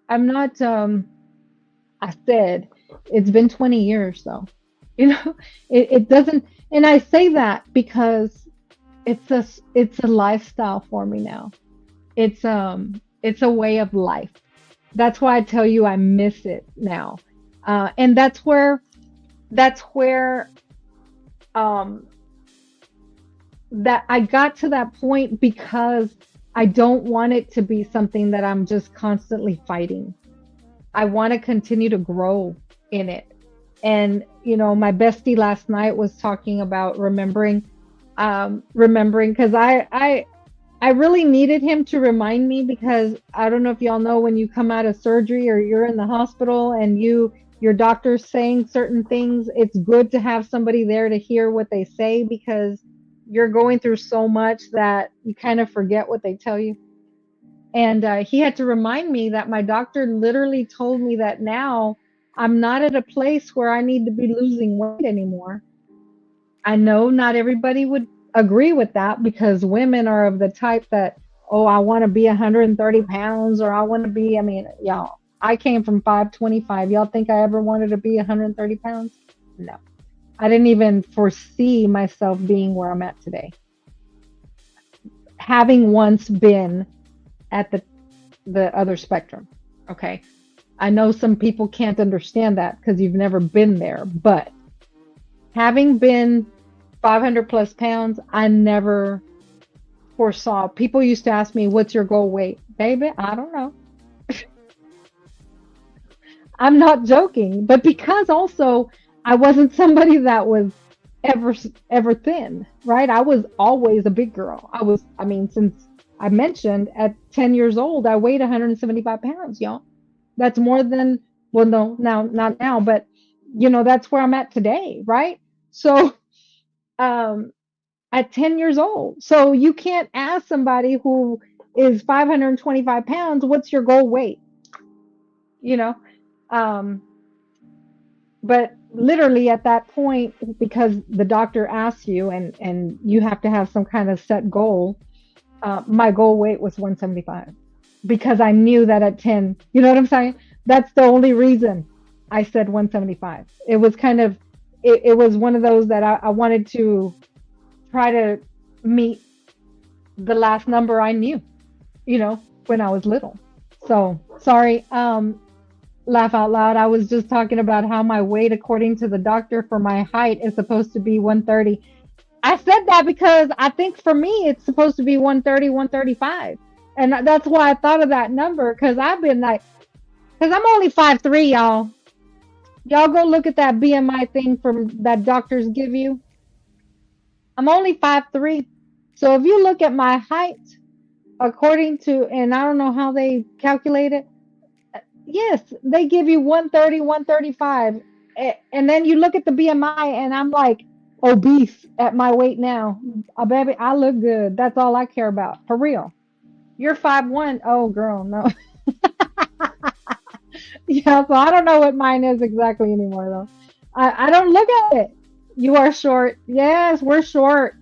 not I said it's been 20 years though. You know, it doesn't, and I say that because it's a lifestyle for me now. It's a way of life. That's why I tell you I miss it now. And that's where um that I got to that point, because I don't want it to be something that I'm just constantly fighting. I want to continue to grow in it. And my bestie last night was talking about remembering, because I really needed him to remind me, because I don't know if y'all know, when you come out of surgery or you're in the hospital and your doctor's saying certain things, it's good to have somebody there to hear what they say because you're going through so much that you kind of forget what they tell you. And he had to remind me that my doctor literally told me that now I'm not at a place where I need to be losing weight anymore. I know not everybody would agree with that because women are of the type that, oh, I want to be 130 pounds or I want to be, I mean, y'all, I came from 525. Y'all think I ever wanted to be 130 pounds? No. I didn't even foresee myself being where I'm at today. Having once been at the other spectrum. Okay. I know some people can't understand that because you've never been there, but having been 500 plus pounds, I never foresaw. People used to ask me, "What's your goal weight?" Baby, I don't know. I'm not joking, but because also I wasn't somebody that was ever ever thin, right? I was always a big girl. I mean, since I mentioned at 10 years old, I weighed 175 pounds, y'all. That's more than, well, no, now, not now, but that's where I'm at today, right? So, um, at 10 years old. So you can't ask somebody who is 525 pounds, what's your goal weight? You know, um, but literally at that point, because the doctor asks you and you have to have some kind of set goal, my goal weight was 175 because I knew that at 10, you know what I'm saying? That's the only reason I said 175. It was kind of, it was one of those that I wanted to try to meet the last number I knew, when I was little. So sorry, laugh out loud. I was just talking about how my weight, according to the doctor, for my height is supposed to be 130. I said that because I think for me it's supposed to be 130, 135. And that's why I thought of that number because I've been like, because I'm only 5'3", y'all. Y'all go look at that BMI thing from that doctors give you. I'm only 5'3". So if you look at my height, according to, and I don't know how they calculate it, yes, they give you 130, 135. And then you look at the BMI, and I'm like obese at my weight now. Baby, I look good. That's all I care about. For real. You're 5'1". Oh, girl, no. Yeah, so I don't know what mine is exactly anymore, though. I don't look at it. You are short. Yes, we're short.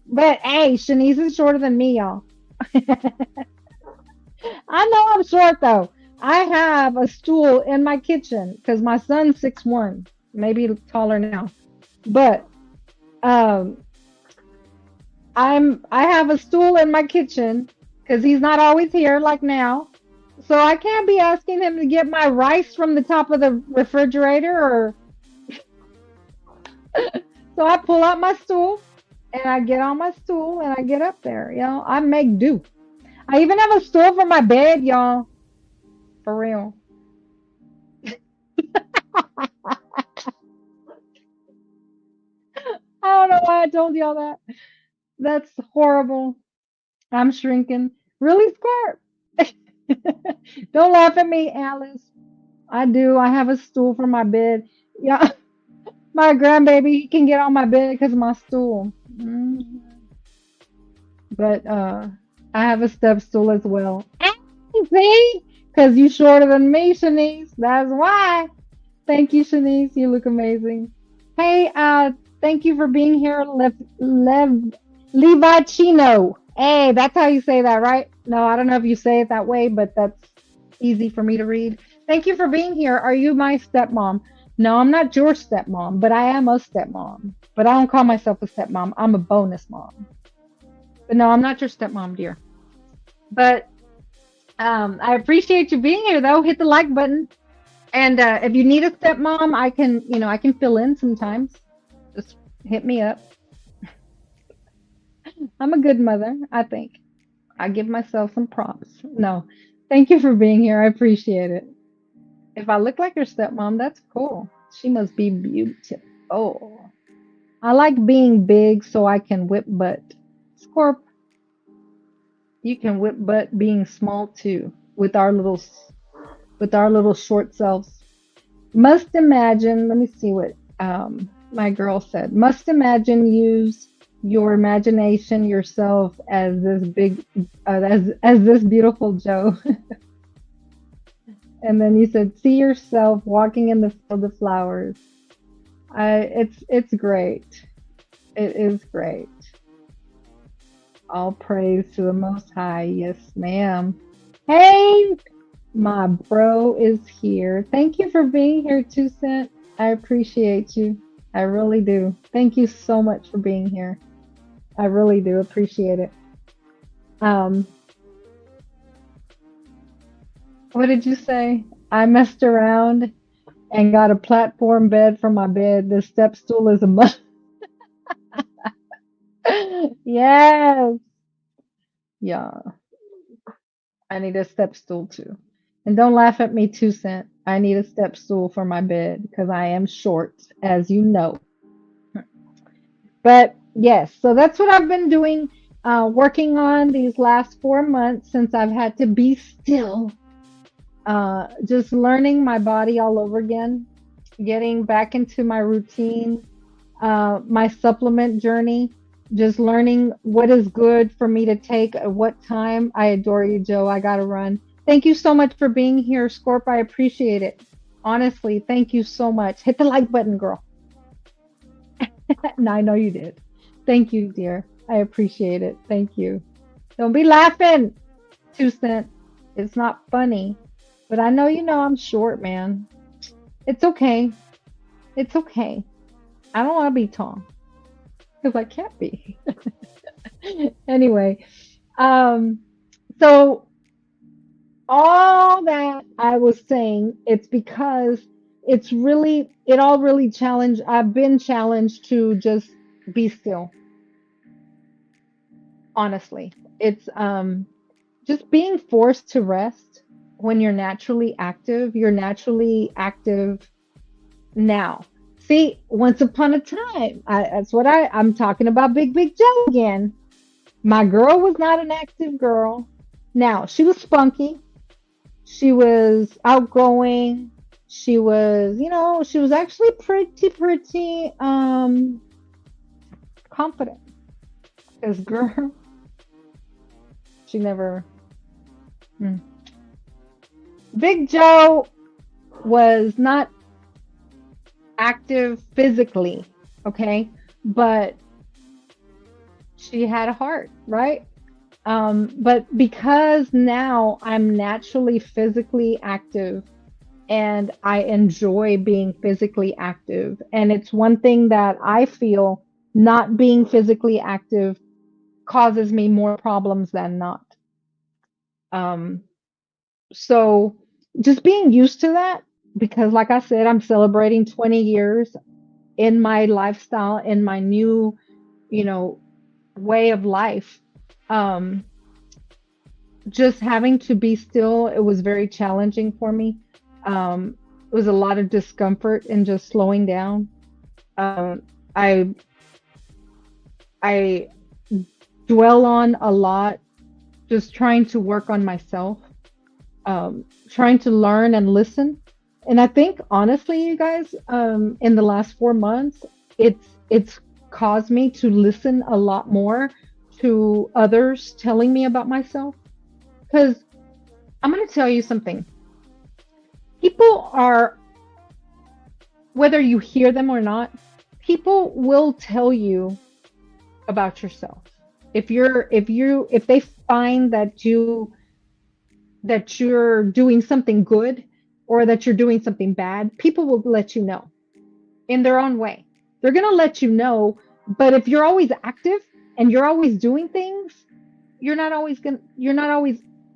But hey, Shanice is shorter than me, y'all. I know I'm short though. I have a stool in my kitchen because my son's 6'1", maybe taller now. But um, I have a stool in my kitchen because he's not always here like now. So I can't be asking him to get my rice from the top of the refrigerator or so I pull out my stool and I get on my stool and I get up there, I make do. I even have a stool for my bed, y'all. For real. I don't know why I told y'all that. That's horrible. I'm shrinking. Really, Squirt? Don't laugh at me, Alice. I do. I have a stool for my bed. Yeah, my grandbaby he can get on my bed because of my stool. But I have a step stool as well. See? Because you shorter than me, Shanice. That's why. Thank you, Shanice. You look amazing. Hey, thank you for being here, Levi Chino. Hey, that's how you say that, right? No, I don't know if you say it that way, but that's easy for me to read. Thank you for being here. Are you my stepmom? No, I'm not your stepmom, but I am a stepmom. But I don't call myself a stepmom. I'm a bonus mom. But no, I'm not your stepmom, dear. But I appreciate you being here, though. Hit the like button. And if you need a stepmom, I can fill in sometimes. Just hit me up. I'm a good mother, I think. I give myself some props. No, thank you for being here. I appreciate it. If I look like your stepmom, that's cool. She must be beautiful. Oh, I like being big so I can whip butt. Scorp, you can whip butt being small too with our little short selves. Must imagine, let me see what my girl said. Must imagine use your imagination yourself as this big as this beautiful Joe. And then you said see yourself walking in the field of flowers. It's great. It is great. All praise to the Most High. Yes, ma'am. Hey, my bro is here. Thank you for being here, Two Cent. I appreciate you. I really do. Thank you so much for being here. I really do appreciate it. Um, what did you say? I messed around and got a platform bed for my bed. The step stool is a must. Yes. Yeah. I need a step stool too. And don't laugh at me, Two Cent. I need a step stool for my bed because I am short, as you know. But yes, so that's what I've been doing, working on these last 4 months since I've had to be still, just learning my body all over again, getting back into my routine, my supplement journey, just learning what is good for me to take at what time. I adore you, Joe. I got to run. Thank you so much for being here, Scorp. I appreciate it. Honestly, thank you so much. Hit the like button, girl. No, I know you did. Thank you, dear. I appreciate it. Thank you. Don't be laughing, 2 Cent. It's not funny. But I know you know I'm short, man. It's okay. It's okay. I don't want to be tall because I can't be. Anyway, um, so all that I was saying, it's because it all really challenged. I've been challenged to just be still, honestly. It's just being forced to rest when you're naturally active now. See, once upon a time, that's what I'm talking about. Big Joe again. My girl was not an active girl. Now she was spunky. She was outgoing. She was, she was actually pretty confident. Because girl, she never. Hmm. Big Joe was not active physically, okay, but she had a heart, right? But because now I'm naturally physically active and I enjoy being physically active, and it's one thing that I feel not being physically active causes me more problems than not. Um, so just being used to that, because like I said, I'm celebrating 20 years in my lifestyle, in my new, you know, way of life. Um, just having to be still, it was very challenging for me. It was a lot of discomfort in just slowing down. Um, I I dwell on a lot, just trying to work on myself, trying to learn and listen. And I think honestly, you guys, in the last 4 months, it's caused me to listen a lot more to others telling me about myself. Because I'm going to tell you something. People are, whether you hear them or not, people will tell you about yourself. If they find that you're doing something good or that you're doing something bad, people will let you know in their own way. They're going to let you know, but if you're always active and you're always doing things, you're not always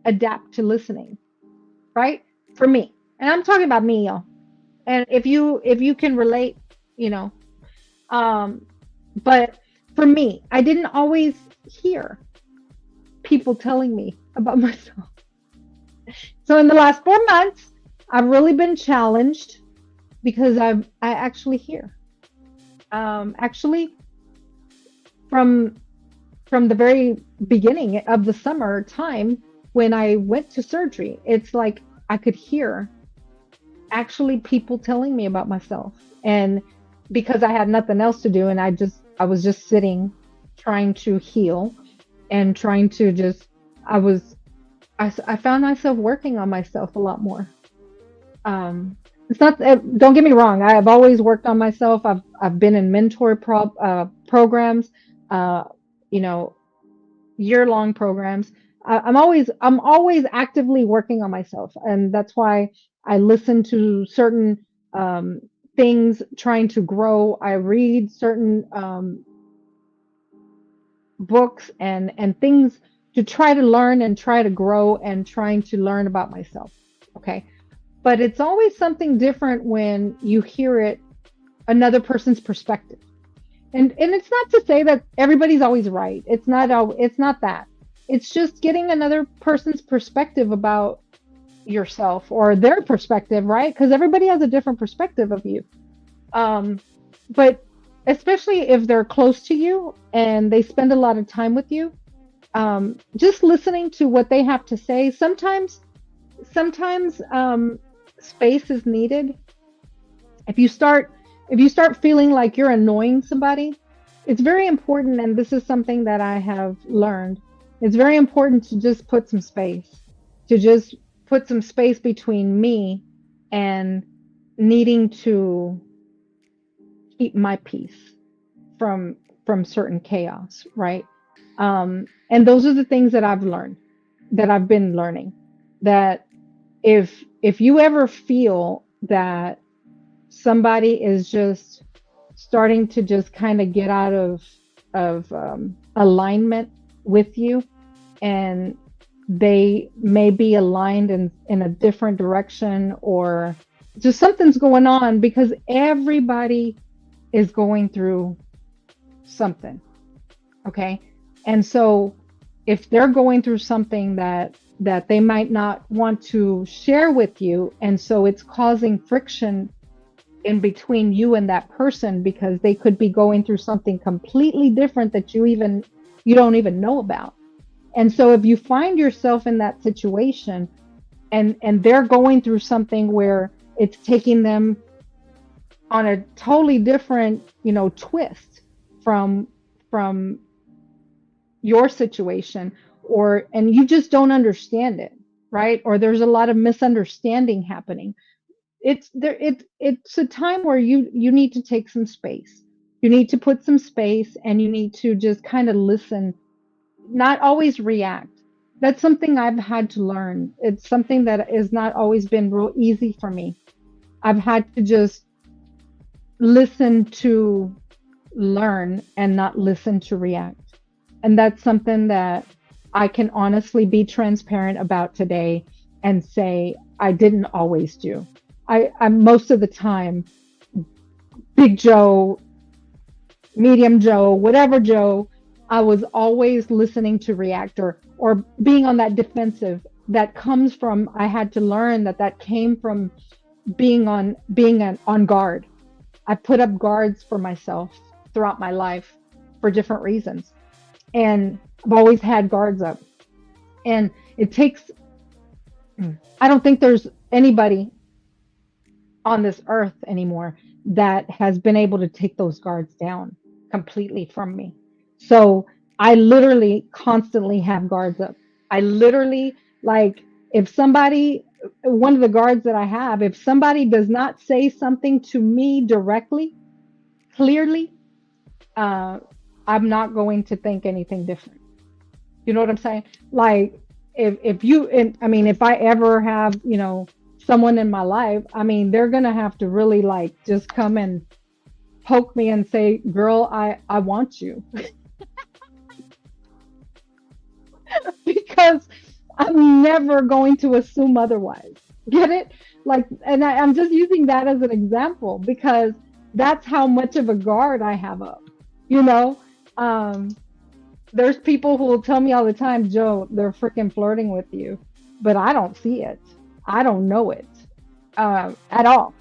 adapt to listening, right? For me. And I'm talking about me, y'all. And if you can relate, you know, um but for me, I didn't always hear people telling me about myself. So in the last 4 months, I've really been challenged because I actually hear. Actually, from from the very beginning of the summer time when I went to surgery, it's like I could hear actually people telling me about myself. And because I had nothing else to do and I was just sitting trying to heal and trying to just I was I found myself working on myself a lot more. It's not don't get me wrong, I have always worked on myself. I've been in programs, uh you know, year-long programs. I'm always actively working on myself, and that's why I listen to certain um, things, trying to grow. I read certain books and things to try to learn and try to grow and trying to learn about myself. Okay, but it's always something different when you hear it another person's perspective. And it's not to say that everybody's always right. It's not that. It's just getting another person's perspective about yourself or their perspective, right? Because everybody has a different perspective of you. Um, but especially if they're close to you and they spend a lot of time with you, just listening to what they have to say. Sometimes space is needed. If you start if you start feeling like you're annoying somebody, it's very important, and this is something that I have learned. It's very important to just put some space, to just put some space between me and needing to keep my peace from certain chaos, right? And those are the things that I've learned, that I've been learning, that if you ever feel that somebody is just starting to just kind of get out of alignment with you, and they may be aligned in a different direction, or just something's going on, because everybody is going through something. Okay, and so if they're going through something that they might not want to share with you, and so it's causing friction in between you and that person, because they could be going through something completely different that you don't even know about. And so if you find yourself in that situation, and they're going through something where it's taking them on a totally different, twist from from your situation, or and you just don't understand it, right? Or there's a lot of misunderstanding happening. It's a time where you need to take some space. You need to put some space, and you need to just kind of listen, not always react. That's something I've had to learn. It's something that has not always been real easy for me. I've had to just listen to learn and not listen to react. And that's something that I can honestly be transparent about today and say I didn't always do. I'm most of the time, Big Joe, Medium Joe, whatever Joe, I was always listening to react, or being on that defensive. That comes from, I had to learn that came from being on guard. I put up guards for myself throughout my life for different reasons. And I've always had guards up. And it takes, I don't think there's anybody on this earth anymore that has been able to take those guards down completely from me. So I literally constantly have guards up. I literally, like, if somebody, one of the guards that I have, if somebody does not say something to me directly, clearly, uh, I'm not going to think anything different. You know what I'm saying? Like, if you, and I mean, if I ever have, someone in my life, I mean, they're gonna have to really, like, just come and poke me and say, "Girl, I want you," because I'm never going to assume otherwise. Get it? Like, and I'm just using that as an example because that's how much of a guard I have up. You know, um, there's people who will tell me all the time, Joe, they're freaking flirting with you, but I don't see it. I don't know it at all.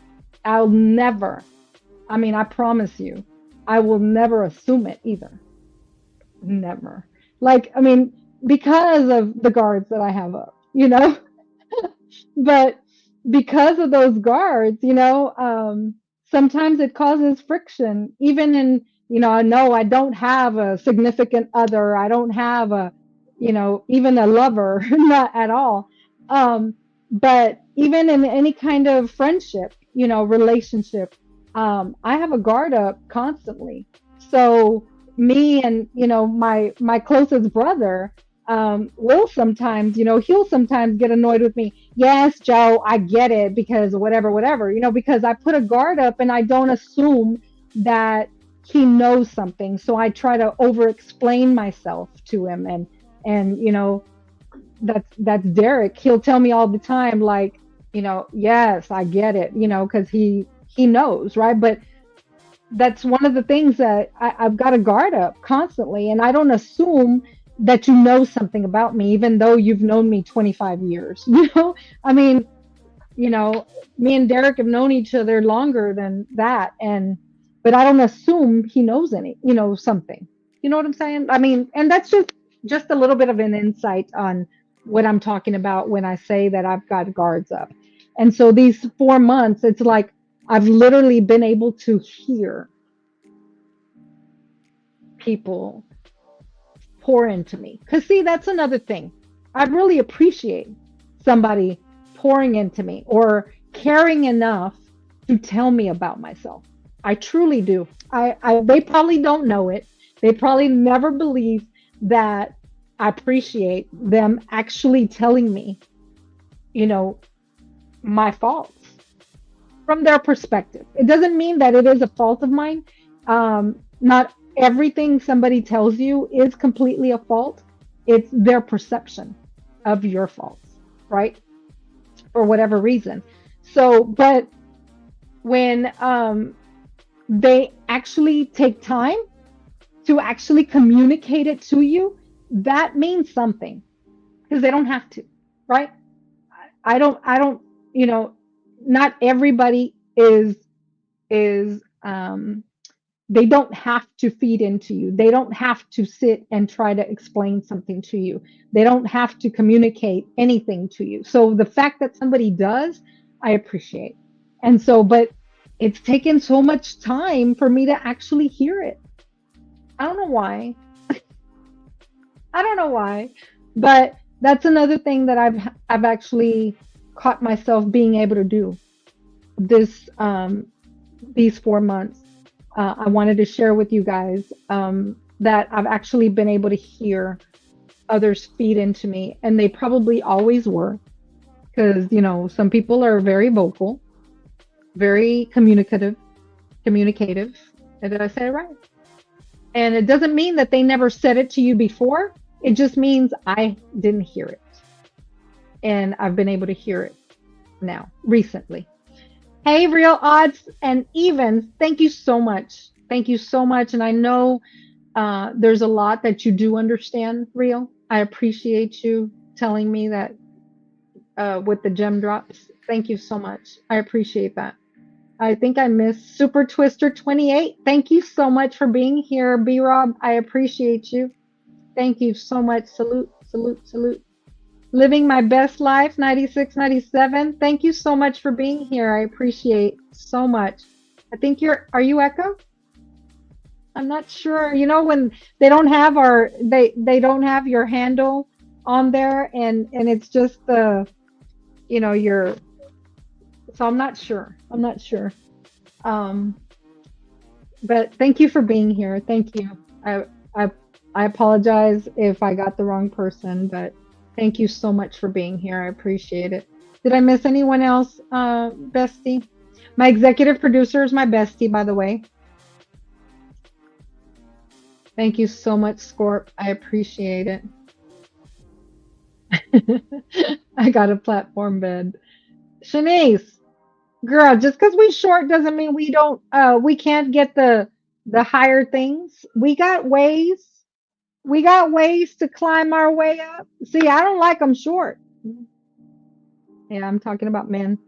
I'll never. I mean, I promise you, I will never assume it either. Never. Like, I mean, because of the guards that I have up. But because of those guards, sometimes it causes friction, even in, I know I don't have a significant other. I don't have even a lover, not at all. Um, but even in any kind of friendship, relationship, I have a guard up constantly. So me and, my closest brother, will sometimes, he'll sometimes get annoyed with me. Yes, Joe, I get it because whatever, whatever, because I put a guard up and I don't assume that he knows something. So I try to over explain myself to him, and that's Derek. He'll tell me all the time, like, yes, I get it, because he knows, right? But that's one of the things that I've got to guard up constantly. And I don't assume that you know something about me, even though you've known me 25 years. I mean, me and Derek have known each other longer than that. But I don't assume he knows something. You know what I'm saying? I mean, and that's just a little bit of an insight on what I'm talking about when I say that I've got guards up. And so these 4 months, it's like I've literally been able to hear people pour into me. Because, see, that's another thing. I really appreciate somebody pouring into me or caring enough to tell me about myself. I truly do. They probably don't know it. They probably never believe that I appreciate them actually telling me, my faults from their perspective. It doesn't mean that it is a fault of mine. Not everything somebody tells you is completely a fault. It's their perception of your faults, right? For whatever reason. So, but when they actually take time to actually communicate it to you, that means something, because they don't have to, right? I don't, not everybody is they don't have to feed into you. They don't have to sit and try to explain something to you. They don't have to communicate anything to you. So the fact that somebody does, I appreciate. And so, but it's taken so much time for me to actually hear it. I don't know why. I don't know why, but that's another thing that I've actually caught myself being able to do this these 4 months. I wanted to share with you guys that I've actually been able to hear others feed into me, and they probably always were, because some people are very vocal, very communicative. Did I say it right? And it doesn't mean that they never said it to you before. It just means I didn't hear it, and I've been able to hear it now recently. Hey, Real Odds and Evens, thank you so much. Thank you so much. And I know there's a lot that you do understand, Real. I appreciate you telling me that with the gem drops. Thank you so much. I appreciate that. I think I missed Super Twister 28. Thank you so much for being here, B Rob. I appreciate you. Thank you so much. Salute, salute, salute. Living my best life 96, 97. Thank you so much for being here. I appreciate so much. I think are you Echo? I'm not sure. When they don't have they don't have your handle on there, and it's just your, so I'm not sure. But thank you for being here. Thank you. I apologize if I got the wrong person, but thank you so much for being here. I appreciate it. Did I miss anyone else, bestie? My executive producer is my bestie, by the way. Thank you so much, Scorp. I appreciate it. I got a platform bed. Shanice, girl, just because we short doesn't mean we can't get the higher things. We got ways. We got ways to climb our way up. See, I don't like them short. Yeah, I'm talking about men.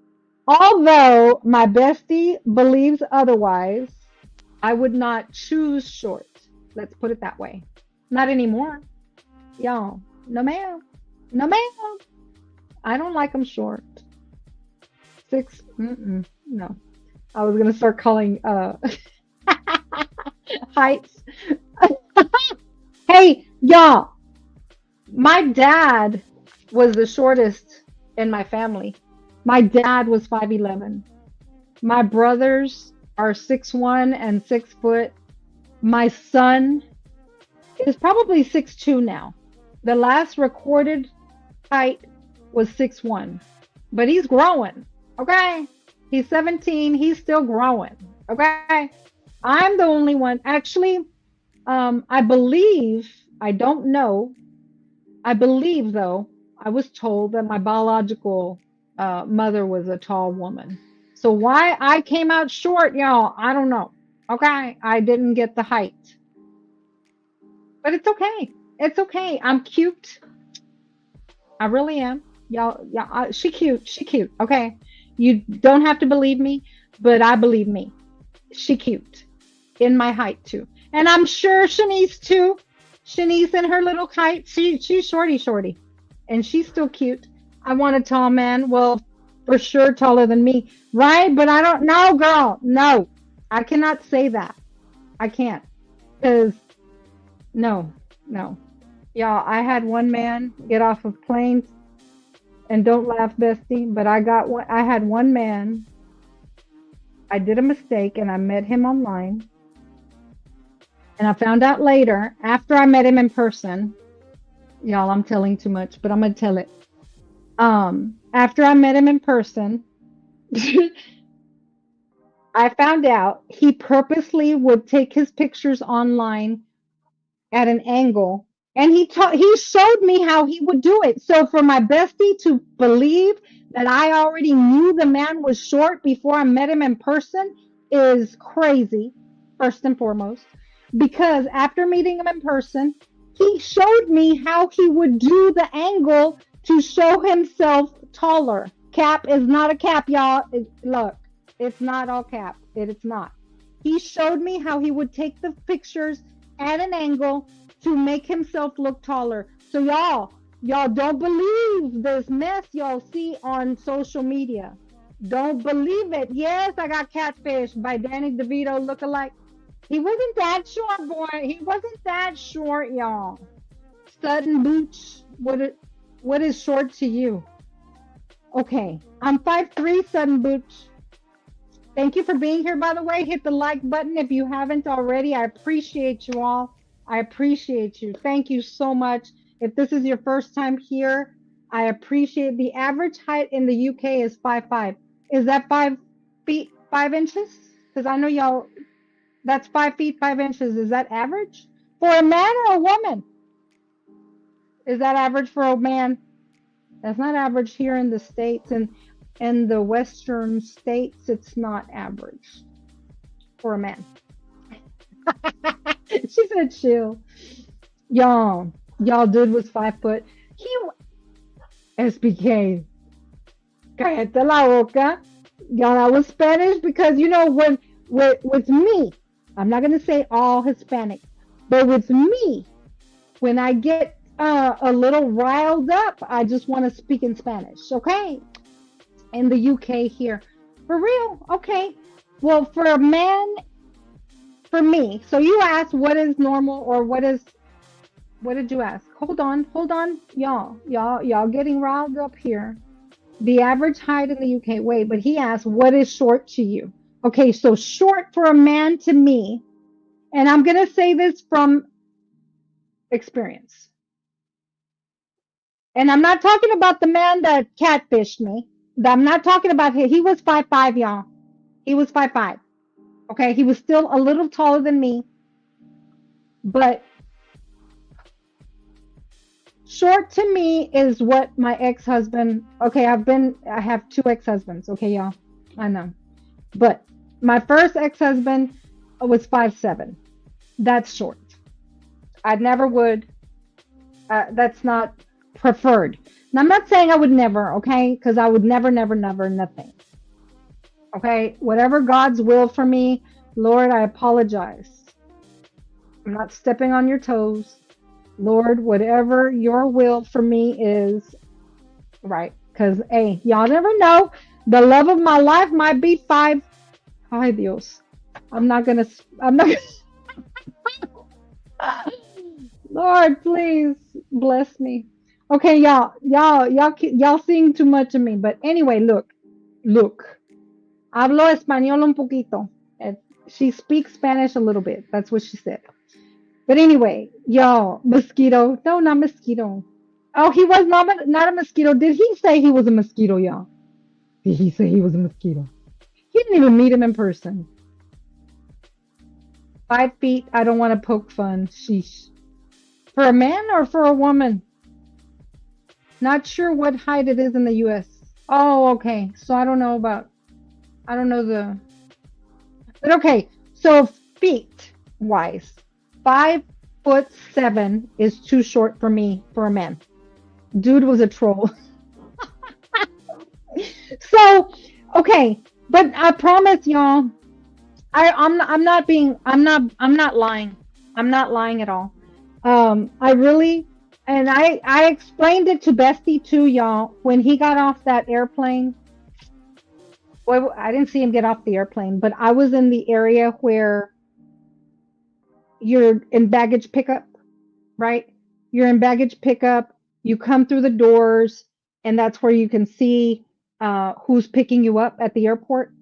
Although my bestie believes otherwise, I would not choose short. Let's put it that way. Not anymore. No, ma'am. No, ma'am. I don't like them short. 6. No, I was gonna start calling heights. Hey, y'all, my dad was the shortest in my family. My dad was 5'11". My brothers are 6'1" and 6 foot. My son is probably 6'2" now. The last recorded height was 6'1", but he's growing. Okay, he's 17. He's still growing. Okay, I'm the only one. Actually, I believe. I don't know. I believe though. I was told that my biological mother was a tall woman. So why I came out short, y'all, I don't know. Okay, I didn't get the height, but it's okay. It's okay. I'm cute. I really am. Y'all, yeah, she cute. She cute. Okay. You don't have to believe me, but I believe me. She cute in my height too. And I'm sure Shanice too. Shanice in her little height. She's shorty. And she's still cute. I want a tall man. Well, for sure taller than me. Right? But I don't know, girl. No. I cannot say that. I can't. Because no. Y'all, I had one man get off of planes, and don't laugh, bestie, but I had one man. I did a mistake and I met him online. And I found out later, after I met him in person, y'all, I'm telling too much, but I'm gonna tell it. After I met him in person, I found out he purposely would take his pictures online at an angle, and he showed me how he would do it. So for my bestie to believe that I already knew the man was short before I met him in person is crazy, first and foremost, because after meeting him in person, he showed me how he would do the angle to show himself taller. Cap is not a cap, y'all. Look, it's not all cap. It's not. He showed me how he would take the pictures at an angle to make himself look taller. So y'all don't believe this mess y'all see on social media. Don't believe it. Yes, I got catfished by Danny DeVito lookalike. He wasn't that short, boy. He wasn't that short, y'all. Sutton Booch, what is short to you? Okay, I'm 5'3", Sutton Booch. Thank you for being here, by the way. Hit the like button if you haven't already. I appreciate you all. I appreciate you. Thank you so much. If this is your first time here, I appreciate. The average height in the UK is 5'5". Is that 5 feet 5 inches? Because I know y'all, that's 5 feet 5 inches. Is that average for a man or a woman? Is that average for a man? That's not average here in the States, and in the Western states, it's not average for a man. She said chill. Y'all dude was 5 foot. SBK. Cállate la boca. Y'all, that was Spanish because, you know, when with me, I'm not going to say all Hispanic, but with me, when I get a little riled up, I just want to speak in Spanish, okay? In the UK here. For real? Okay. Well, for a man, for me, so you asked what is normal or what did you ask? Hold on, y'all getting riled up here. The average height in the UK. Wait, but he asked, what is short to you? Okay, so short for a man to me, and I'm going to say this from experience. And I'm not talking about the man that catfished me. I'm not talking about him. He was 5'5", y'all. He was 5'5". Okay, he was still a little taller than me. But short to me is what my ex-husband, okay, I have 2 ex-husbands, okay, y'all. I know. But my first ex-husband was 5'7". That's short. I never would. That's not preferred. Now, I'm not saying I would never, okay? Because I would never, nothing. Okay? Whatever God's will for me, Lord, I apologize. I'm not stepping on your toes. Lord, whatever your will for me is, right? Because, hey, y'all never know. The love of my life might be five. Ay, Dios. I'm not gonna, Lord, please bless me. Okay, y'all seeing too much of me. But anyway, look. Hablo español un poquito. Eh, She speaks Spanish a little bit. That's what she said. But anyway, y'all, mosquito. No, not mosquito. Oh, he was not a mosquito. Did he say he was a mosquito, y'all? Did he say he was a mosquito? He didn't even meet him in person. 5 feet. I don't want to poke fun. Sheesh. For a man or for a woman? Not sure what height it is in the US. Oh, okay. So I don't know but okay. So feet wise, 5'7" is too short for me for a man. Dude was a troll. So, okay. But I promise y'all, I'm not lying. I'm not lying at all. I really, and I explained it to Bestie too, y'all. When he got off that airplane, well, I didn't see him get off the airplane, but I was in the area where you're in baggage pickup, right? You're in baggage pickup. You come through the doors, and that's where you can see who's picking you up at the airport.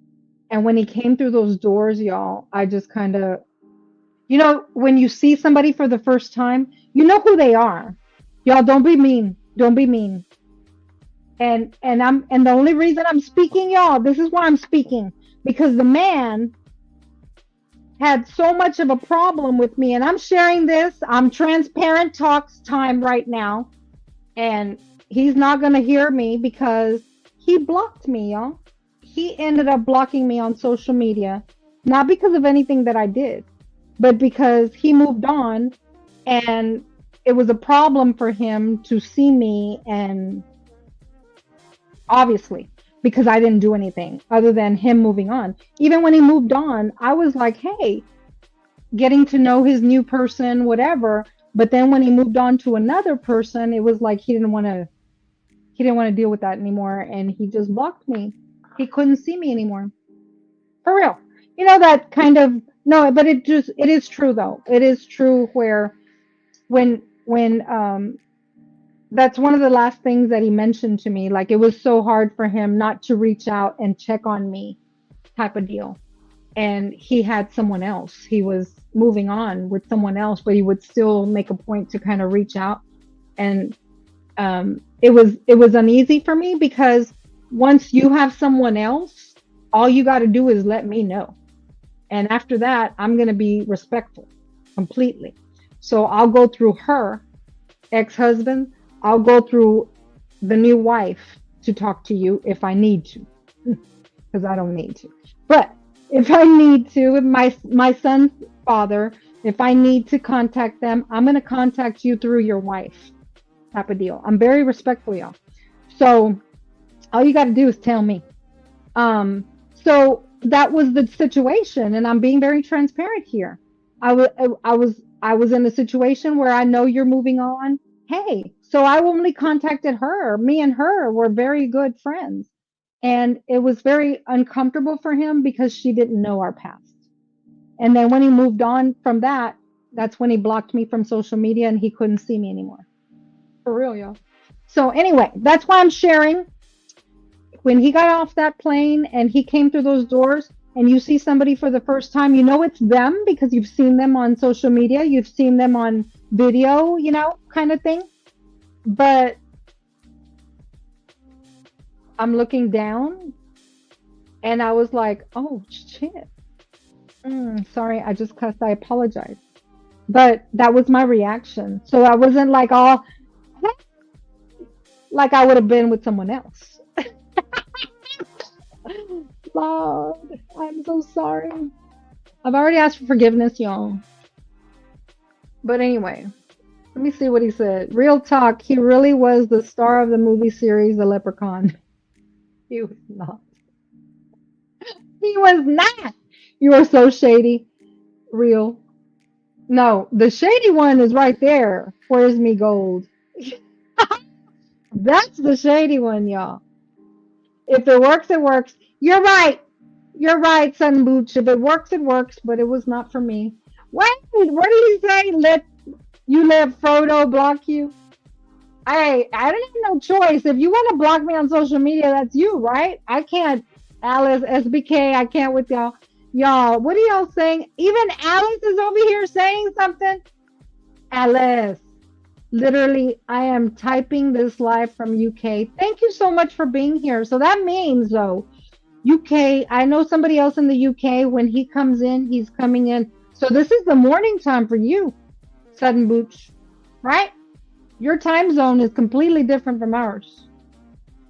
And when he came through those doors, y'all, I just kind of, when you see somebody for the first time, you know who they are. Y'all, don't be mean. Don't be mean. And the only reason I'm speaking, y'all, this is why I'm speaking, because the man had so much of a problem with me, and I'm sharing this. I'm transparent talks time right now, and he's not gonna hear me because he blocked me, y'all. He ended up blocking me on social media, not because of anything that I did, but because he moved on, and it was a problem for him to see me, and obviously because I didn't do anything other than him moving on. Even when he moved on, I was like, hey, getting to know his new person, whatever. But then when he moved on to another person, it was like he didn't want to deal with that anymore, and he just blocked me. He couldn't see me anymore. For real. That kind of, no, but it is true though. It is true where when that's one of the last things that he mentioned to me. Like, it was so hard for him not to reach out and check on me, type of deal. And he had someone else. He was moving on with someone else, but he would still make a point to kind of reach out. And it was uneasy for me because once you have someone else, all you got to do is let me know. And after that, I'm going to be respectful completely. So I'll go through her ex-husband. I'll go through the new wife to talk to you if I need to, because I don't need to. But if I need to, with my son's father, if I need to contact them, I'm going to contact you through your wife, type of deal. I'm very respectful, y'all. So all you got to do is tell me. So that was the situation, and I'm being very transparent here. I was in a situation where I know you're moving on. Hey, so I only contacted her. Me and her were very good friends. And it was very uncomfortable for him because she didn't know our past. And then when he moved on from that, that's when he blocked me from social media and he couldn't see me anymore. For real, y'all. So anyway, that's why I'm sharing. When he got off that plane and he came through those doors, and you see somebody for the first time, you know it's them because you've seen them on social media, you've seen them on video, kind of thing. But I'm looking down and I was like, oh shit. Sorry, I just cussed. I apologize. But that was my reaction. So I wasn't like all like I would have been with someone else. Lord, I'm so sorry. I've already asked for forgiveness, y'all. But anyway, let me see what he said. Real talk, he really was the star of the movie series The Leprechaun. He was not. He was not. You are so shady. Real. No, the shady one is right there. Where's me gold? That's the shady one, y'all. If it works, it works. You're right. You're right, Sun Booch. If it works, it works, but it was not for me. Wait, what did he say? Let Frodo block you? I don't have no choice. If you want to block me on social media, that's you, right? I can't. Alice, SBK, I can't with y'all. Y'all, what are y'all saying? Even Alice is over here saying something. Alice, literally, I am typing this live from UK. Thank you so much for being here. So that means, though, UK, I know somebody else in the UK. When he comes in, he's coming in. So this is the morning time for you, Sudden Booch, right? Your time zone is completely different from ours.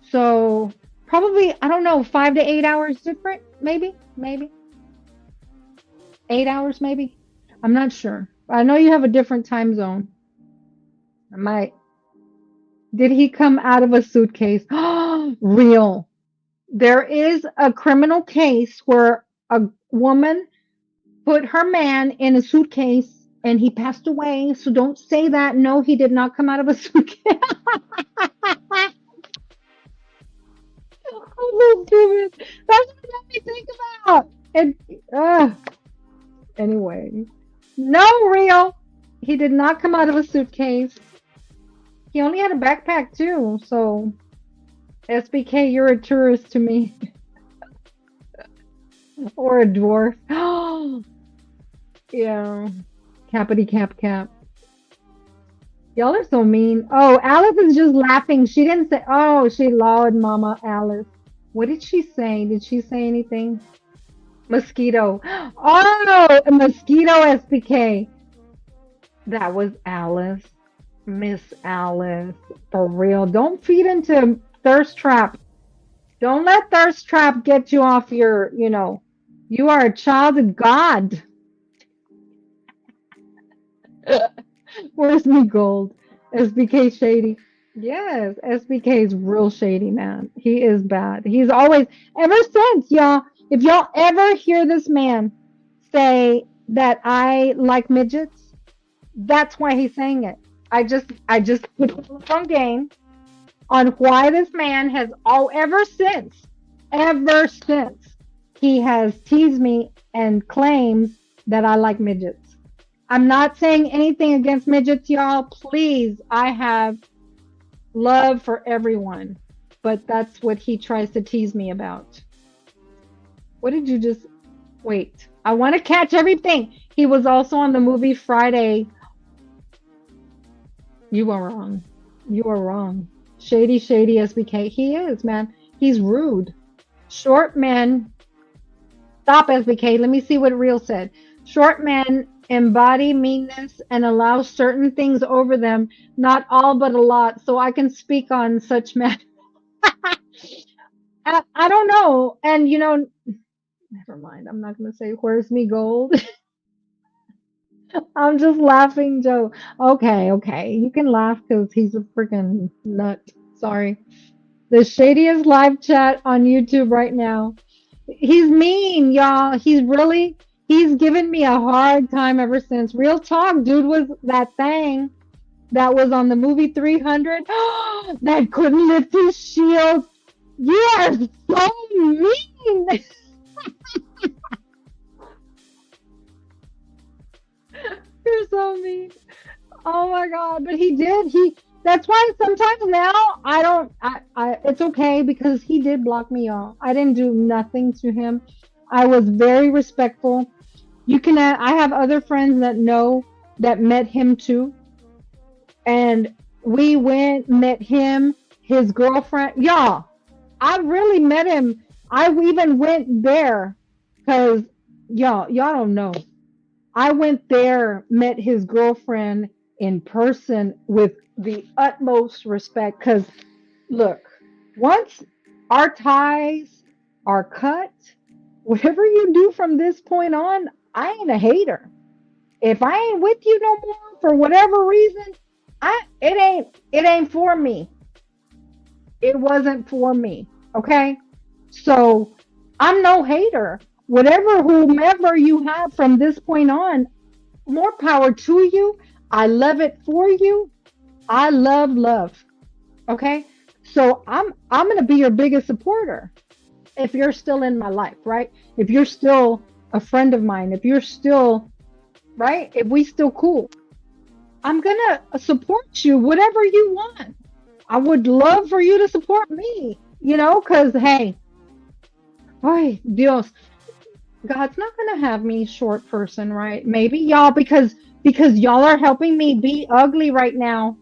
So probably, I don't know, 5 to 8 hours different, maybe 8 hours, maybe. I'm not sure. I know you have a different time zone. I might. Did he come out of a suitcase? Real. There is a criminal case where a woman put her man in a suitcase and he passed away. So don't say that. No, he did not come out of a suitcase. Oh, so stupid. That's what made me think about. And anyway, no, real. He did not come out of a suitcase. He only had a backpack too. So SBK, you're a tourist to me, or a dwarf. Yeah, cappity cap cap. Y'all are so mean. Oh, Alice is just laughing. She didn't say. Oh, she loud, Mama Alice. What did she say? Did she say anything? Mosquito. Oh, a mosquito SPK. That was Alice. Miss Alice. For real. Don't feed into thirst trap. Don't let thirst trap get you off your. You are a child of God. Where's me gold? SBK shady. Yes, SBK is real shady, man. He is bad. He's always, ever since, y'all, if y'all ever hear this man say that I like midgets, that's why he's saying it. I just put a on game on why this man has ever since he has teased me and claims that I like midgets. I'm not saying anything against midgets, y'all. Please, I have love for everyone. But that's what he tries to tease me about. What did you just wait? I want to catch everything. He was also on the movie Friday. You are wrong. You are wrong. Shady, shady SBK. He is, man. He's rude. Short men. Stop, SBK. Let me see what Real said. Short men embody meanness and allow certain things over them, not all but a lot, so I can speak on such men. I don't know. And never mind. I'm not going to say where's me gold. I'm just laughing, Joe. Okay, okay. You can laugh because he's a freaking nut. Sorry. The shadiest live chat on YouTube right now. He's mean, y'all. He's given me a hard time ever since. Real talk, dude was that thing that was on the movie 300 that couldn't lift his shield. You are so mean. You're so mean. Oh my god, but he did. That's why sometimes now I don't it's okay because he did block me off. I didn't do nothing to him. I was very respectful. I have other friends that met him too. And we met him, his girlfriend. Y'all, I really met him. I even went there because y'all don't know. I went there, met his girlfriend in person with the utmost respect. Because, look, once our ties are cut, whatever you do from this point on, I ain't a hater. If I ain't with you no more for whatever reason, it ain't for me. It wasn't for me. Okay? So I'm no hater. Whomever you have from this point on, more power to you. I love it for you. I love love. Okay? So I'm gonna be your biggest supporter if you're still in my life, right? If you're still a friend of mine, if you're still right, if we still cool, I'm gonna support you, whatever you want. I would love for you to support me, because hey, ay, Dios, God's not gonna have me short person, right? Maybe y'all because y'all are helping me be ugly right now.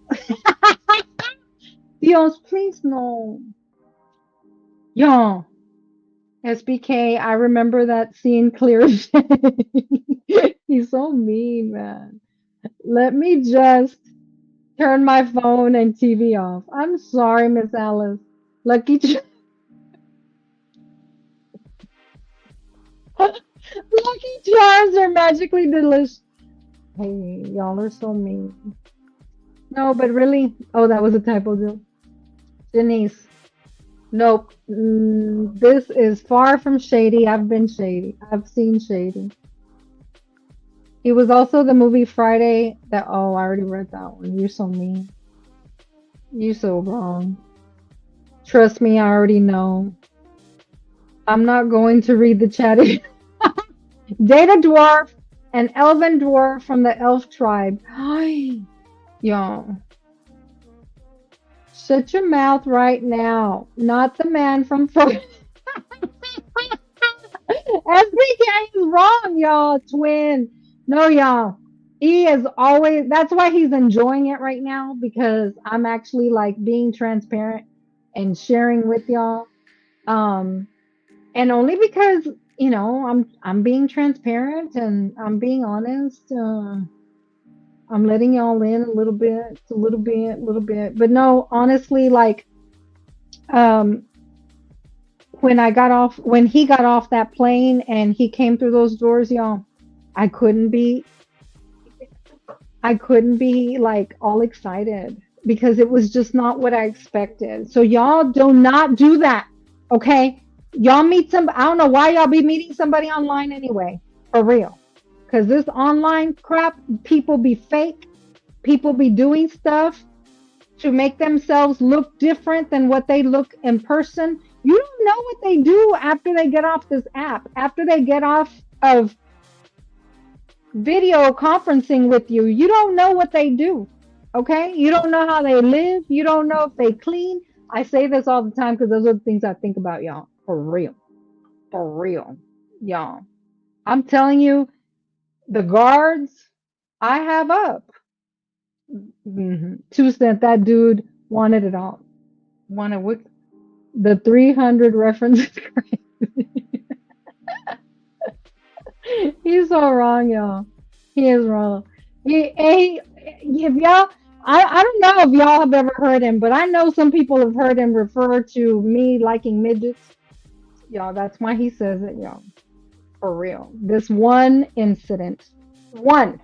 Dios, please no. Y'all, SBK, I remember that scene clear. He's so mean, man. Let me just turn my phone and TV off. I'm sorry, Miss Alice. Lucky, Lucky Charms are magically delicious. Hey, y'all are so mean. No, but really, oh, that was a typo, Jill. Denise, nope. This is far from shady. I've been shady. I've seen shady. He was also the movie Friday that, oh, I already read that one. You're so mean. You're so wrong. Trust me, I already know. I'm not going to read the chat. Data dwarf, an elven dwarf from the elf tribe. Hi, y'all. Shut your mouth right now. Not the man from SBK is wrong, y'all. Twin. No, y'all. He is always, that's why he's enjoying it right now because I'm actually like being transparent and sharing with y'all. And only because, I'm being transparent and I'm being honest. I'm letting y'all in a little bit, a little bit, a little bit. But no, honestly, like, um, when he got off that plane and he came through those doors, y'all, I couldn't be, I couldn't be like all excited because it was just not what I expected. So y'all do not do that, okay? Y'all meet some. I don't know why y'all be meeting somebody online anyway, for real. Because this online crap, people be fake. People be doing stuff to make themselves look different than what they look in person. You don't know what they do after they get off this app, after they get off of video conferencing with you. You don't know what they do. Okay? You don't know how they live. You don't know if they clean. I say this all the time because those are the things I think about, y'all. For real. For real. Y'all. I'm telling you, the guards I have up. 2 cent, that dude wanted it all. Wanted what? The 300 references. He's so wrong, y'all. He is wrong. If y'all, I don't know if y'all have ever heard him, but I know some people have heard him refer to me liking midgets. Y'all, that's why he says it, y'all. For real. This one incident. One.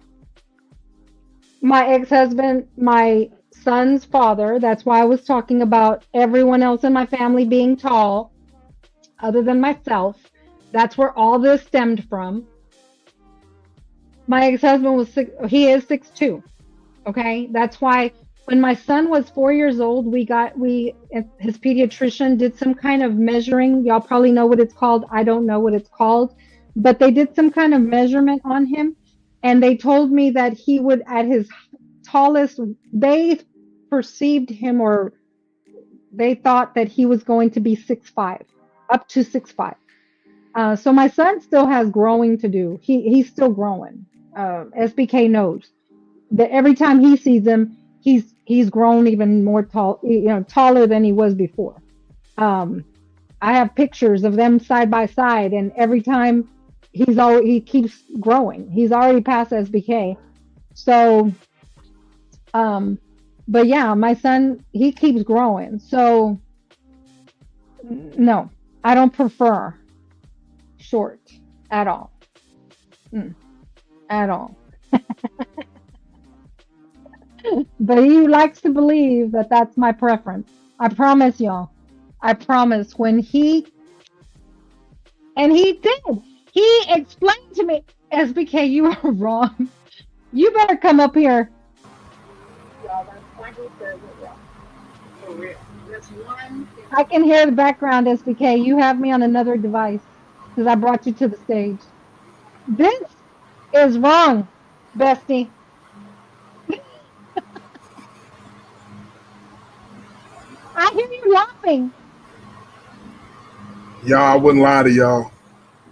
My ex-husband, my son's father, that's why I was talking about everyone else in my family being tall, other than myself. That's where all this stemmed from. My ex-husband was he is 6'2". Okay. That's why when my son was 4 years old, his pediatrician did some kind of measuring. Y'all probably know what it's called. I don't know what it's called, but they did some kind of measurement on him. And they told me that he would, at his tallest, they perceived him or they thought that he was going to be 6'5", up to 6'5". So my son still has growing to do. He's still growing. SBK knows that every time he sees him, he's grown even more tall, taller than he was before. I have pictures of them side by side, and every time he keeps growing. He's already past SBK. So, but yeah, my son, he keeps growing. So, no, I don't prefer short at all. At all. But he likes to believe that that's my preference. I promise y'all. I promise when and he did. He explained to me, SBK, you are wrong. You better come up here. Y'all, that's why he says it, y'all. For real. That's one. I can hear the background, SBK. You have me on another device because I brought you to the stage. This is wrong, bestie. I hear you laughing. Y'all, I wouldn't lie to y'all.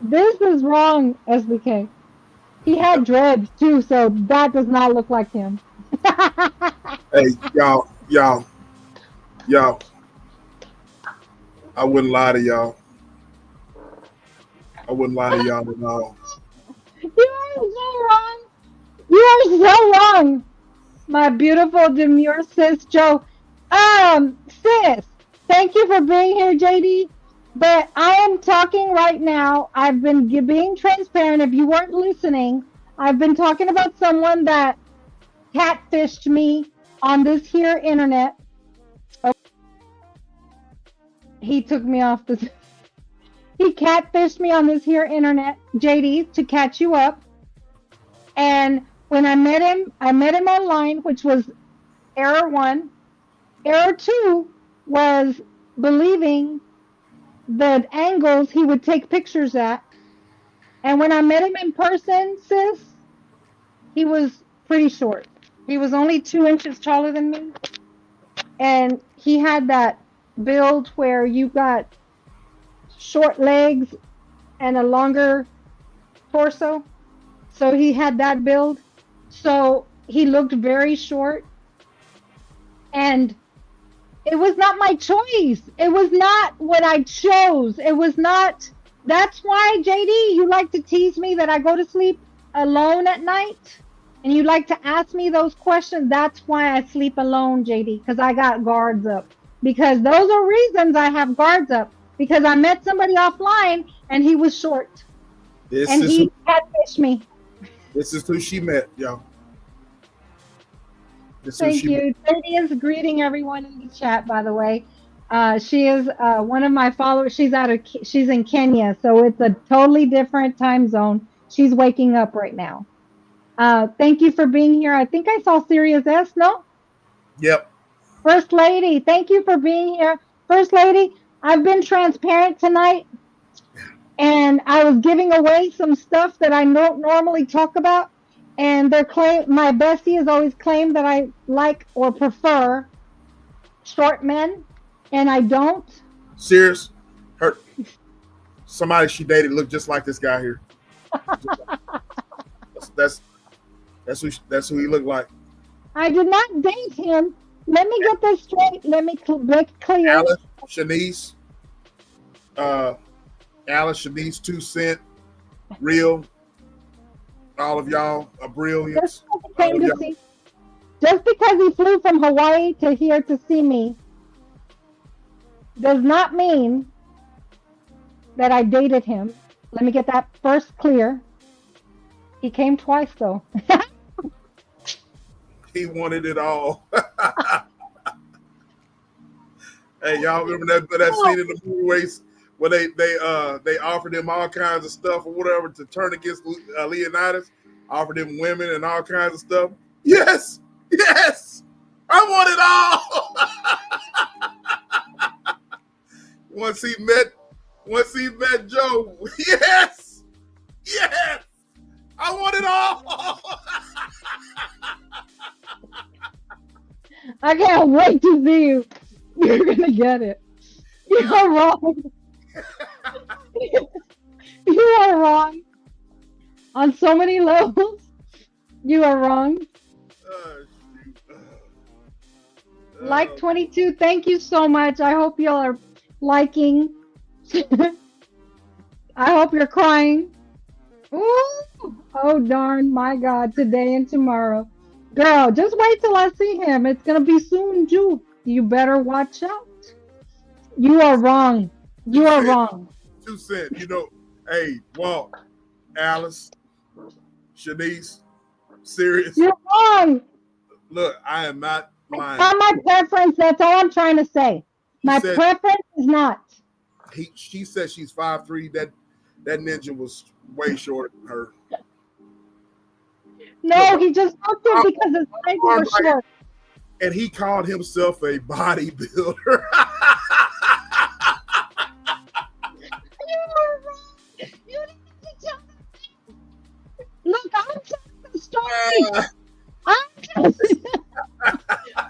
This is wrong, SBK. He had dreads too, so that does not look like him. Hey, y'all. I wouldn't lie to y'all. I wouldn't lie to y'all at all. You are so wrong. You are so wrong. My beautiful demure sis Joe. Sis, thank you for being here, JD. But I am talking right now. I've been being transparent. If you weren't listening, I've been talking about someone that catfished me on this here internet. Oh, he took me off the. He catfished me on this here internet, JD, to catch you up. And when I met him online, which was error one. Error two was believing the angles he would take pictures at. And when I met him in person, sis, he was pretty short. He was only 2 inches taller than me. And he had that build where you got short legs and a longer torso. So he had that build. So he looked very short. And it was not my choice. It was not what I chose. It was not. That's why, JD, you like to tease me that I go to sleep alone at night. And you like to ask me those questions. That's why I sleep alone, JD, because I got guards up. Because those are reasons I have guards up. Because I met somebody offline and he was short. This And is who he catfished me. this is who she met, y'all. This is who Thank she met. you. JD is greeting everyone in the chat, by the way. She is one of my followers. She's in Kenya, so it's a totally different time zone. She's waking up right now. Thank you for being here. I think I saw Sirius S. No, Yep. First Lady. Thank you for being here, First Lady. I've been transparent tonight, and I was giving away some stuff that I don't normally talk about. And my bestie has always claimed that I like or prefer short men, and I don't. Serious. Her somebody she dated looked just like this guy here. That's that's who he looked like. I did not date him. Let me get this straight. Let me make it clear. Alice, Shanice, uh, Alice, Shanice, 2 Cent, Real. All of y'all are brilliant. All of y'all. Just because he flew from Hawaii to here to see me does not mean that I dated him. Let me get that first clear. He came twice though. He wanted it all. Hey, y'all remember that scene in the movie where they offered him all kinds of stuff or whatever to turn against Leonidas, offered him women and all kinds of stuff. Yes, yes, I want it all. once he met Joe, yes, yes, I want it all. I can't wait to see you. You're gonna get it. You're wrong. You are wrong on so many levels. You are wrong. Like 22, thank you so much. I hope y'all are liking. I hope you're crying. Ooh, oh darn, my God, today and tomorrow. Girl, just wait till I see him. It's gonna be soon, too. You better watch out. You are wrong. You are wrong. 2 Cent, hey, Walt, Alice, Shanice, Sirius. You're wrong. Look, I am not lying. Not my preference. That's all I'm trying to say. My preference is not. She said she's 5'3". That ninja was way shorter than her. No, he just looked it because his legs were short. and he called himself a bodybuilder. You were wrong. You didn't tell me. Look, I'm telling the story. I'm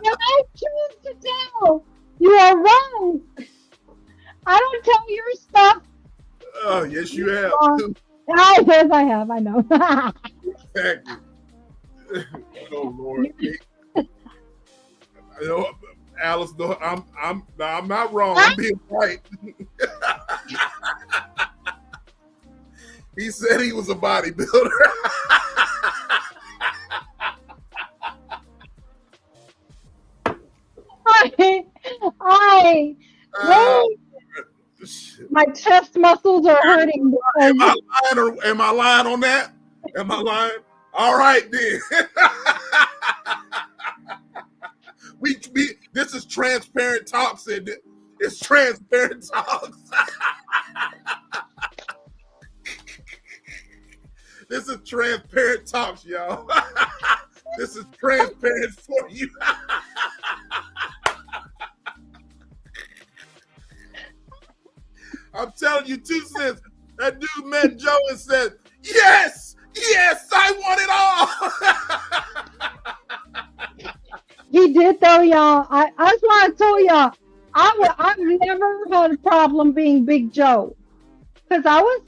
when I choose to tell, you are wrong. I don't tell your stuff. Oh, yes, you have. Yes, I have. I know. Exactly. Oh Lord. You know, Alice, no, I'm not wrong. I'm being right. He said he was a bodybuilder. Wait. My chest muscles are hurting. Am I lying on that? Am I lying? All right then. This is transparent talks, and it's transparent talks. This is transparent talks, y'all. This is transparent for you. I'm telling you, 2 cents. That dude met Joe and said, "Yes, I want it all." He did though, y'all. That's why I told y'all I've never had a problem being Big Joe, because I was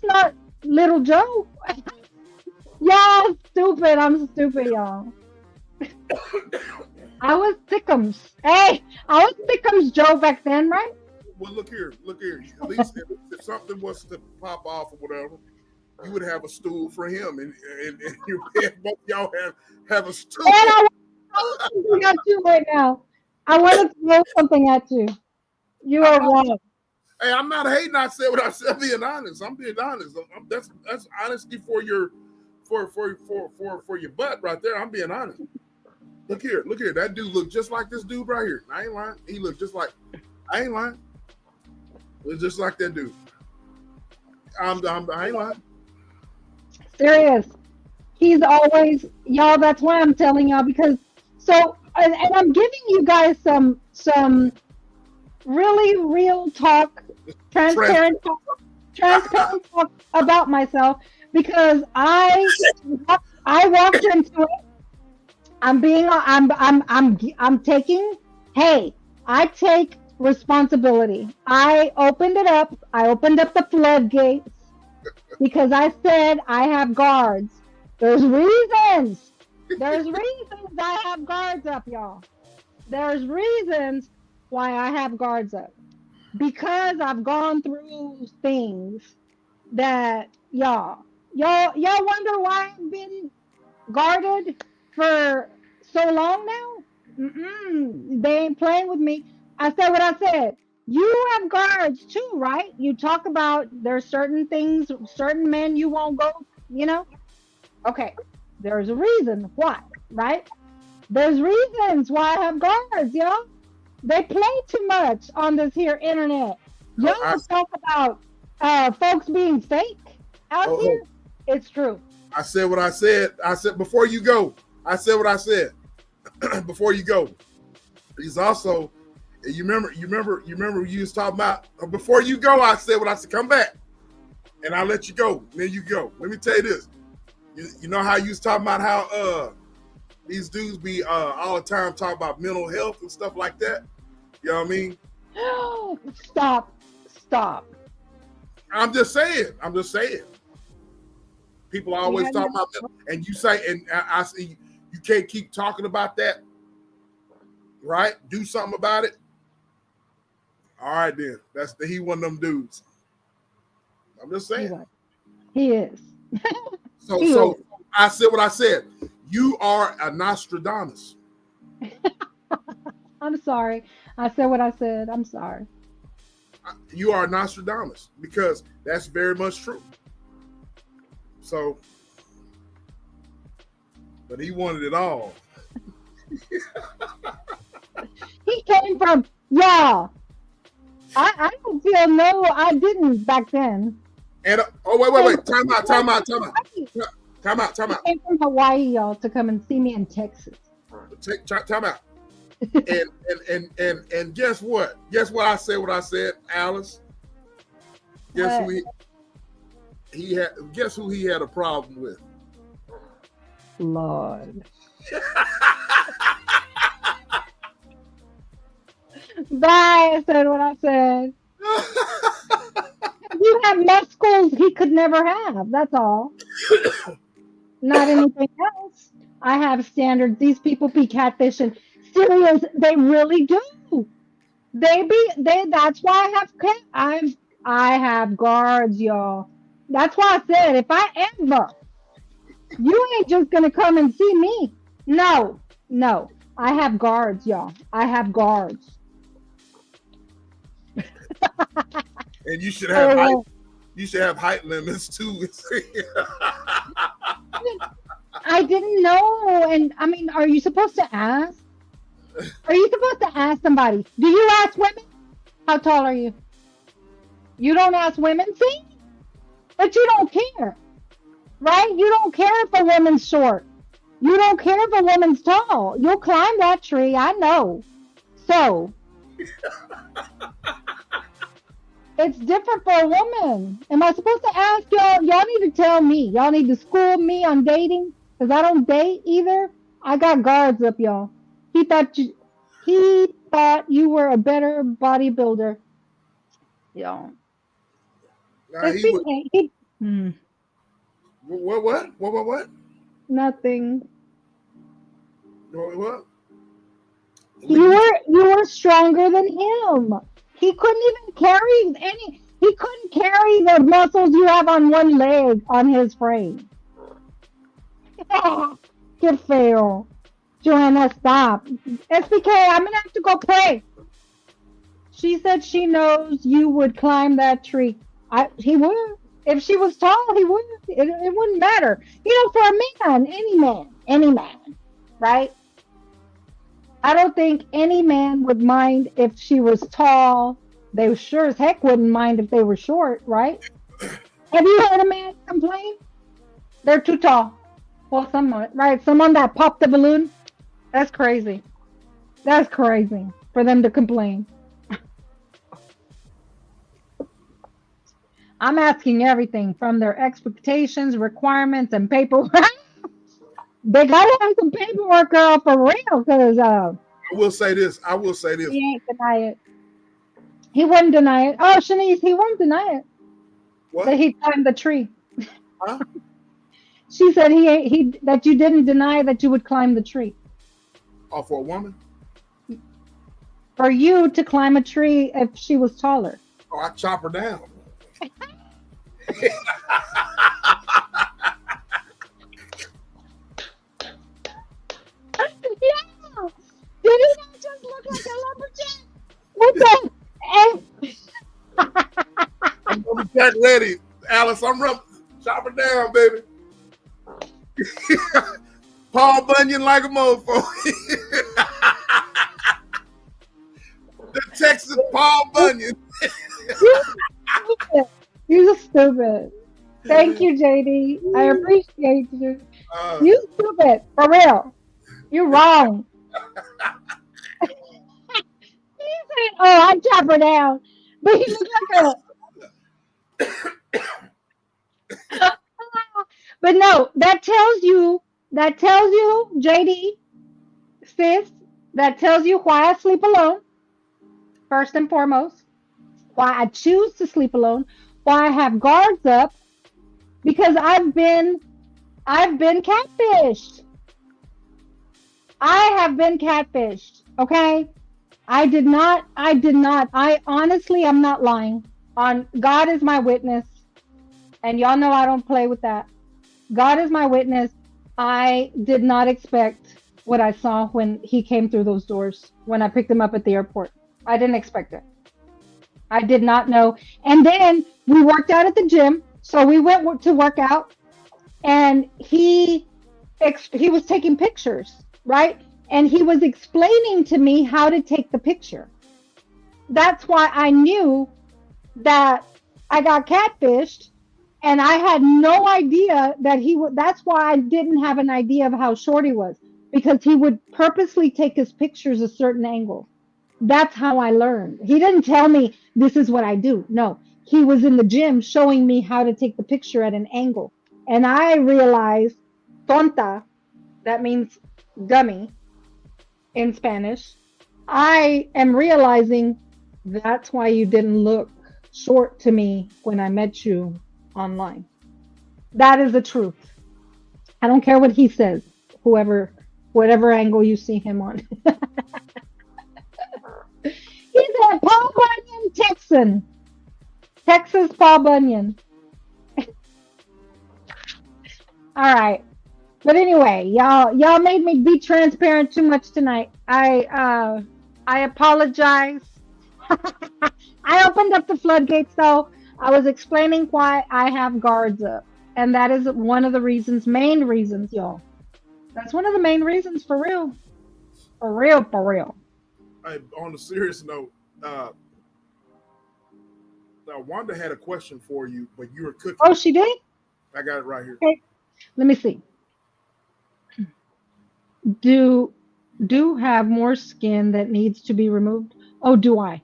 not Little Joe. Y'all stupid. I'm stupid, y'all. I was Thickums. Hey, I was Thickums Joe back then, right? Well, look here. At least if something was to pop off or whatever, you would have a stool for him, and you both y'all have a stool. And I want to throw something at you right now. I want to throw something at you. You are wrong. Hey, I'm not hating. I said what I said. Being honest. I'm being honest. That's honesty for your butt right there. I'm being honest. Look here. That dude looked just like this dude right here. I ain't lying. He looked just like. I ain't lying. It's just like that dude. I ain't lying. Serious. He's always, y'all. That's why I'm telling y'all, because and I'm giving you guys some really real talk, transparent talk about myself, because I walked into it. I take responsibility. I opened it up. I opened up the floodgates because I said I have guards. There's reasons I have guards up, y'all. There's reasons why I have guards up, because I've gone through things that y'all wonder why I've been guarded for so long now. They ain't playing with me. I said what I said. You have guards too, right? You talk about there's certain things, certain men you won't go, Okay, there's a reason why, right? There's reasons why I have guards, y'all. They play too much on this here internet. Y'all talk about folks being fake out here. It's true. I said what I said. I said before you go. I said what I said before you go. He's also. You remember you was talking about before you go. I said what I said. Come back, and I'll let you go. Then you go. Let me tell you this. You know how you was talking about how these dudes be all the time talking about mental health and stuff like that. You know what I mean? Stop. I'm just saying. People always talk about that, and you say, and I see you can't keep talking about that, right? Do something about it. All right, then. He one of them dudes. I'm just saying. He is. So I said what I said. You are a Nostradamus. I'm sorry. I said what I said. I'm sorry. You are a Nostradamus, because that's very much true. So, but he wanted it all. He came from, y'all. I don't feel I didn't back then. And wait. Time out. He came from Hawaii, y'all, to come and see me in Texas. time out. And guess what? Guess what I said? What I said, Alice. Guess What? who he had? Guess who he had a problem with? Lord. Bye. I said what I said. You have muscles he could never have. That's all. Not anything else. I have standards. These people be catfishing. Serious. They really do. That's why I have guards, y'all. That's why I said if I ever, you ain't just gonna come and see me. No. I have guards, y'all. I have guards. And you should have height. You should have height limits too. I didn't know. And I mean, are you supposed to ask? Are you supposed to ask somebody? Do you ask women? How tall are you? You don't ask women, see? But you don't care, right? You don't care if a woman's short. You don't care if a woman's tall. You'll climb that tree, I know. So, it's different for a woman. Am I supposed to ask y'all? Y'all need to tell me. Y'all need to school me on dating because I don't date either. I got guards up, y'all. He thought you were a better bodybuilder. Y'all. Nah, What? Nothing. What? You were stronger than him. He couldn't even carry he couldn't carry the muscles you have on one leg on his frame. Get fail. Joanna, stop. SBK, I'm gonna have to go pray. She said she knows you would climb that tree. He would. If she was tall, he would. It wouldn't matter. You know, for a man, any man, right? I don't think any man would mind if she was tall. They sure as heck wouldn't mind if they were short, right? Have you heard a man complain? They're too tall. Well, someone, right? Someone that popped the balloon. That's crazy. That's crazy for them to complain. I'm asking everything from their expectations, requirements, and paperwork. They gotta have some paperwork, girl, for real. Because I will say this. he ain't deny it. He wouldn't deny it. Oh, Shanice, he won't deny it. What? That he climbed the tree. Huh? She said that you didn't deny that you would climb the tree. Oh, for a woman? For you to climb a tree if she was taller. Oh, I chop her down. Yeah. Did he not just look like a lumberjack? What the heck? I'm lumberjack ready. Alice, I'm ready. Chop her down, baby. Paul Bunyan like a mofo. The Texas Paul Bunyan. You're stupid. Thank you, JD. I appreciate you. You stupid. For real. You're wrong. He said, oh, I chop her down. But he looks like a... But no, that tells you, JD, sis, that tells you why I sleep alone. First and foremost. Why I choose to sleep alone. Why I have guards up. Because I've been catfished. I have been catfished. Okay? I honestly, I'm not lying. God is my witness. And y'all know I don't play with that. God is my witness. I did not expect what I saw when he came through those doors when I picked him up at the airport. I didn't expect it. I did not know. And then we worked out at the gym. So we went to work out and he was taking pictures, right? And he was explaining to me how to take the picture. That's why I knew that I got catfished. And I had no idea that that's why I didn't have an idea of how short he was. because he would purposely take his pictures a certain angle. That's how I learned. He didn't tell me this is what I do. No, he was in the gym showing me how to take the picture at an angle. And I realized, tonta, that means dummy in Spanish. I am realizing that's why you didn't look short to me when I met you online. That is the truth. I don't care what he says, whatever angle you see him on. He's a Paul Bunyan Texan. Texas Paul Bunyan. All right. But anyway, y'all made me be transparent too much tonight. I apologize. I opened up the floodgates though. I was explaining why I have guards up. And that is one of the main reasons, y'all. That's one of the main reasons, for real. For real, for real. Hey, on a serious note, Wanda had a question for you, but you were cooking. Oh, she did? I got it right here. Okay. Let me see. Do have more skin that needs to be removed? Oh, do I?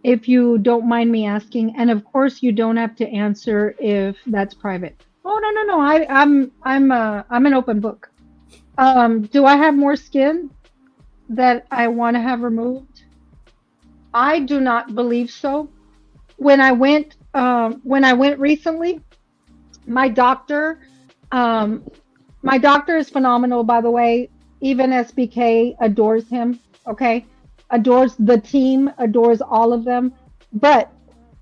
If you don't mind me asking, and of course you don't have to answer if that's private. Oh, no. I'm an open book. Do I have more skin that I want to have removed? I do not believe so. When I went recently, my doctor is phenomenal, by the way. Even SBK adores him. Okay, adores the team, adores all of them.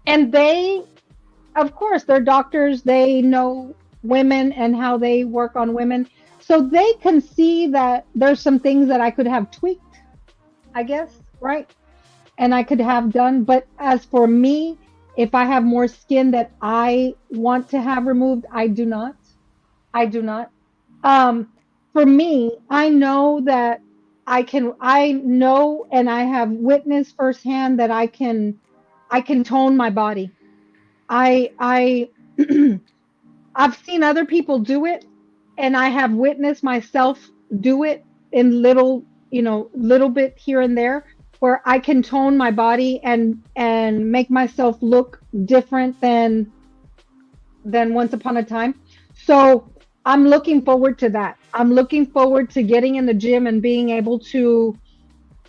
And they, of course, they're doctors. They know women and how they work on women. So they can see that there's some things that I could have tweaked, I guess, right? And I could have done. But as for me, if I have more skin that I want to have removed, I do not. I do not. For me, I know that I know and I have witnessed firsthand that I can tone my body. I I've seen other people do it, and I have witnessed myself do it in little bit here and there, where I can tone my body and make myself look different than once upon a time. So I'm looking forward to that. I'm looking forward to getting in the gym and being able to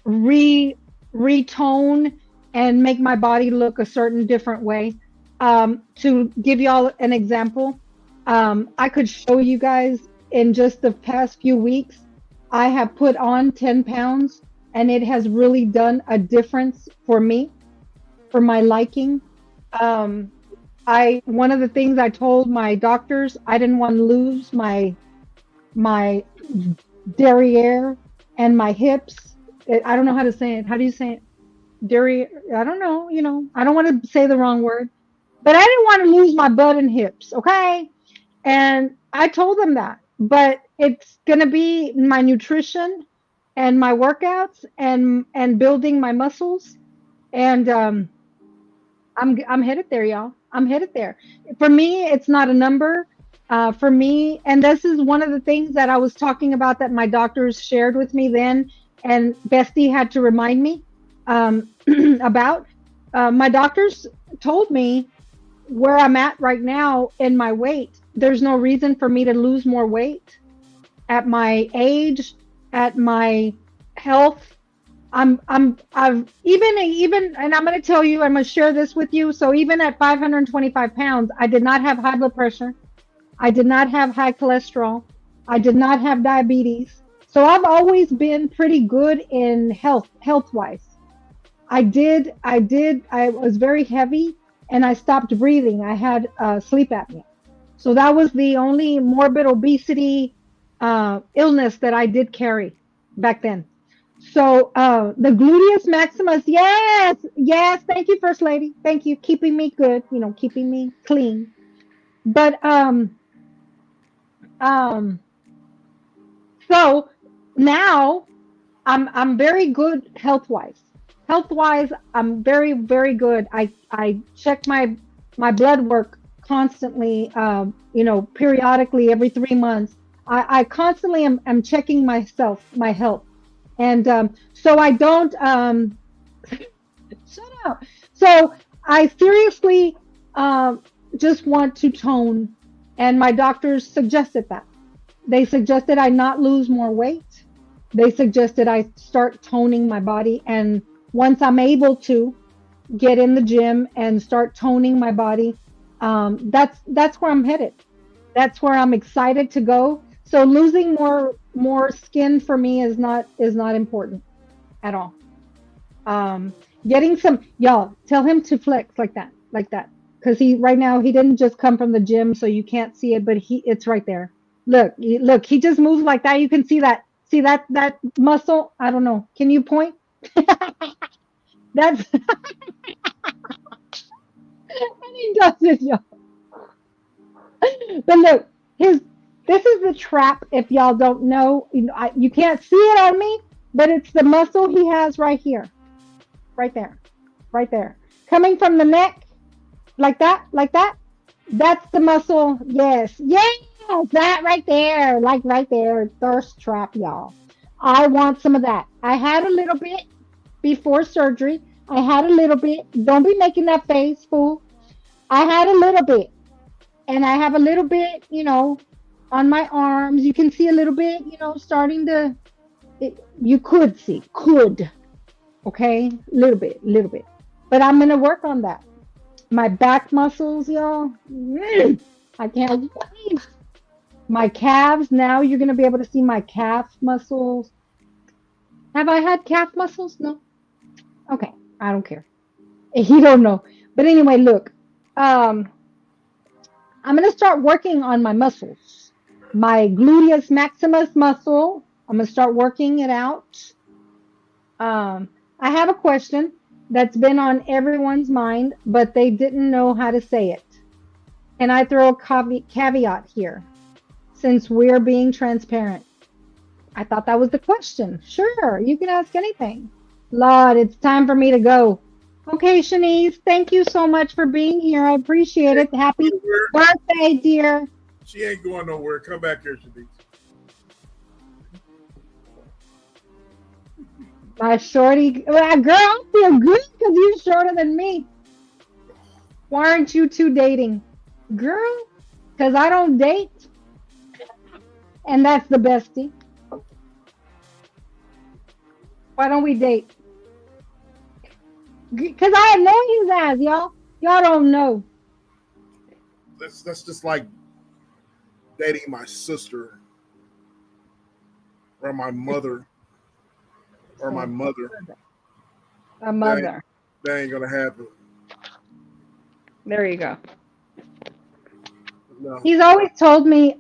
retone and make my body look a certain different way. To give y'all an example, I could show you guys in just the past few weeks, I have put on 10 pounds, and it has really done a difference for me, for my liking. One of the things I told my doctors, I didn't want to lose my derriere and my hips. I don't know how to say it. How do you say it? Derriere. I don't know. I don't want to say the wrong word, but I didn't want to lose my butt and hips. Okay. And I told them that, but it's going to be my nutrition and my workouts and building my muscles. And, I'm headed there, y'all. I'm headed there. For me, it's not a number. For me, and this is one of the things that I was talking about that my doctors shared with me then, and Bestie had to remind me about. My doctors told me where I'm at right now in my weight. There's no reason for me to lose more weight at my age, at my health. I've even, and I'm going to tell you, I'm going to share this with you. So even at 525 pounds, I did not have high blood pressure. I did not have high cholesterol. I did not have diabetes. So I've always been pretty good in health-wise. I was very heavy, and I stopped breathing. I had sleep apnea. So that was the only morbid obesity illness that I did carry back then. So the gluteus maximus, yes, thank you, First Lady. Thank you, keeping me good, keeping me clean. But so now I'm very good health-wise. Health-wise, I'm very, very good. I check my blood work constantly, periodically every 3 months. I constantly am checking myself, my health, and so I don't shut up. So I seriously just want to tone, and my doctors suggested that. They suggested I not lose more weight. They suggested I start toning my body, and once I'm able to get in the gym and start toning my body, that's where I'm headed. That's where I'm excited to go. So losing more skin for me is not important at all. Um, Getting some, y'all tell him to flex like that, because he right now he didn't just come from the gym, so you can't see it, but it's right there. Look, look, he just moves like that. You can see that. See that muscle? I don't know. Can you point? That's and he does it, y'all. But look, his this is the trap. If y'all don't know, you can't see it on me, but it's the muscle he has right here, right there, right there, coming from the neck, like that, like that. That's the muscle. Yes, yes, that right there, like right there, thirst trap, y'all. I want some of that. I had a little bit before surgery. I had a little bit. Don't be making that face, fool. I had a little bit, and I have a little bit, on my arms. You can see a little bit, starting to. You could see, okay, little bit. But I'm gonna work on that. My back muscles, y'all. I can't wait. My calves. Now you're gonna be able to see my calf muscles. Have I had calf muscles? No. Okay, I don't care. You don't know. But anyway, look. Um, I'm gonna start working on my muscles. My gluteus maximus muscle. I'm gonna start working it out. I have a question that's been on everyone's mind, but they didn't know how to say it. Can I throw a caveat here since we're being transparent? I thought that was the question. Sure, you can ask anything. Lord, it's time for me to go. Okay, Shanice, thank you so much for being here. I appreciate it. Happy birthday, dear. She ain't going nowhere. Come back here, Shanice. My shorty, well, girl, I feel good because you're shorter than me. Why aren't you two dating? Girl, because I don't date. And that's the bestie. Why don't we date? Because I know his ass, y'all. Y'all don't know. That's just like dating my sister or my mother or my mother. A mother. That ain't gonna happen. There you go. No. He's always told me,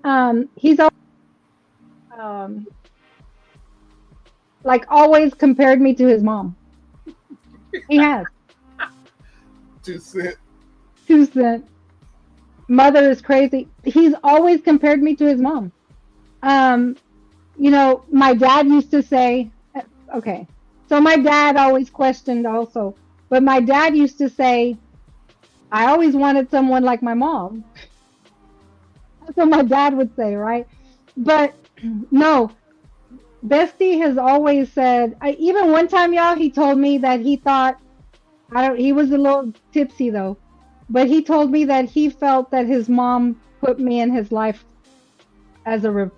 like always compared me to his mom. He has. 2 cents. 2 cents. Mother is crazy. He's always compared me to his mom. My dad used to say, okay, so my dad always questioned also, but my dad used to say, I always wanted someone like my mom. That's what my dad would say, right? But no, Bestie has always said, even one time, y'all, he told me that he thought, he was a little tipsy though, but he told me that he felt that his mom put me in his life as for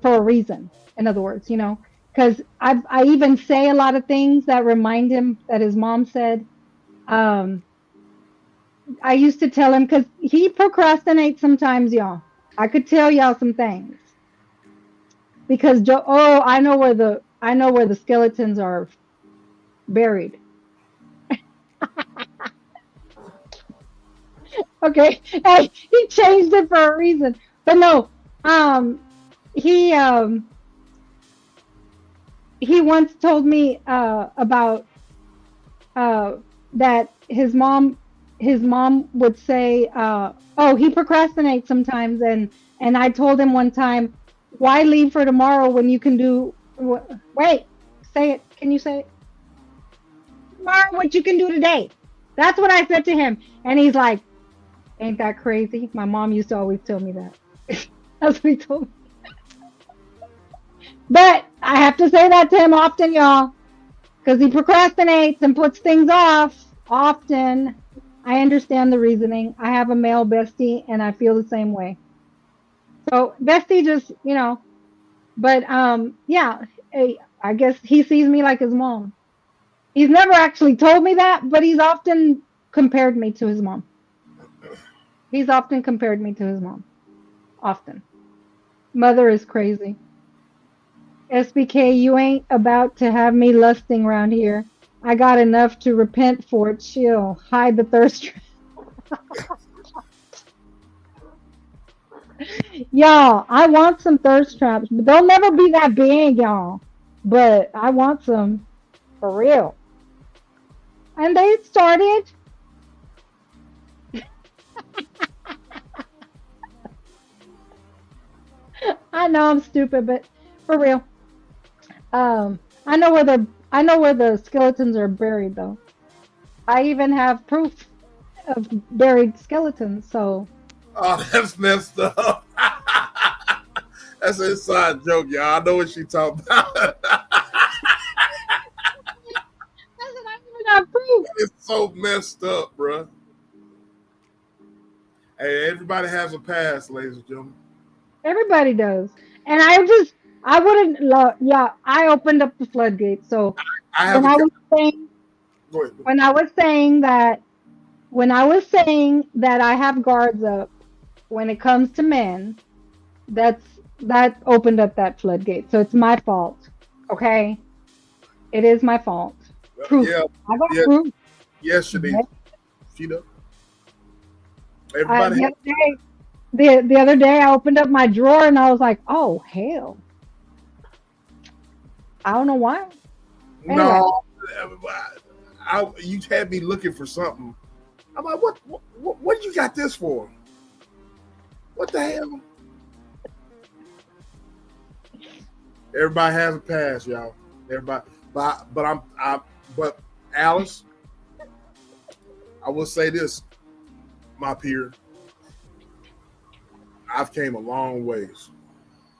a reason. In other words, because I even say a lot of things that remind him that his mom said. I used to tell him because he procrastinates sometimes, y'all. I could tell y'all some things because I know where the skeletons are buried. Okay, hey, he changed it for a reason, but no, he once told me about that his mom would say, oh, he procrastinates sometimes, and I told him one time, why leave for tomorrow when you can do wait, say it, can you say it? Tomorrow, what you can do today. That's what I said to him, and he's like, ain't that crazy? My mom used to always tell me that. That's what he told me. But I have to say that to him often, y'all, because he procrastinates and puts things off often. I understand the reasoning. I have a male bestie, and I feel the same way. So bestie, just but yeah, I guess he sees me like his mom. He's never actually told me that, but he's often compared me to his mom. He's often compared me to his mom. Often. Mother is crazy. SBK, you ain't about to have me lusting around here. I got enough to repent for. Chill. Hide the thirst. Y'all, I want some thirst traps, but they'll never be that big, y'all. But I want some for real. And they started. I know I'm stupid, but for real. I know where the skeletons are buried though. I even have proof of buried skeletons, so Oh, that's messed up. That's an inside joke, y'all. I know what she talking about. that's what I even have proof. It's so messed up, bruh. Hey, everybody has a past, ladies and gentlemen. Everybody does. And I wouldn't yeah, I opened up the floodgates. So I have when I was saying Go ahead. when I was saying that I have guards up when it comes to men, that opened up that floodgate. So it's my fault. Okay? It is my fault. Proof. Yeah, I got yeah. proof. Yes, Shanice. Yes. She does. Everybody The other day, I opened up my drawer and I was like, "Oh hell!" I don't know why. Anyway. No, you had me looking for something. I'm like, what you got this for? What the hell? Everybody has a past, y'all. Everybody, but Alice, I will say this, my peer, I've came a long ways.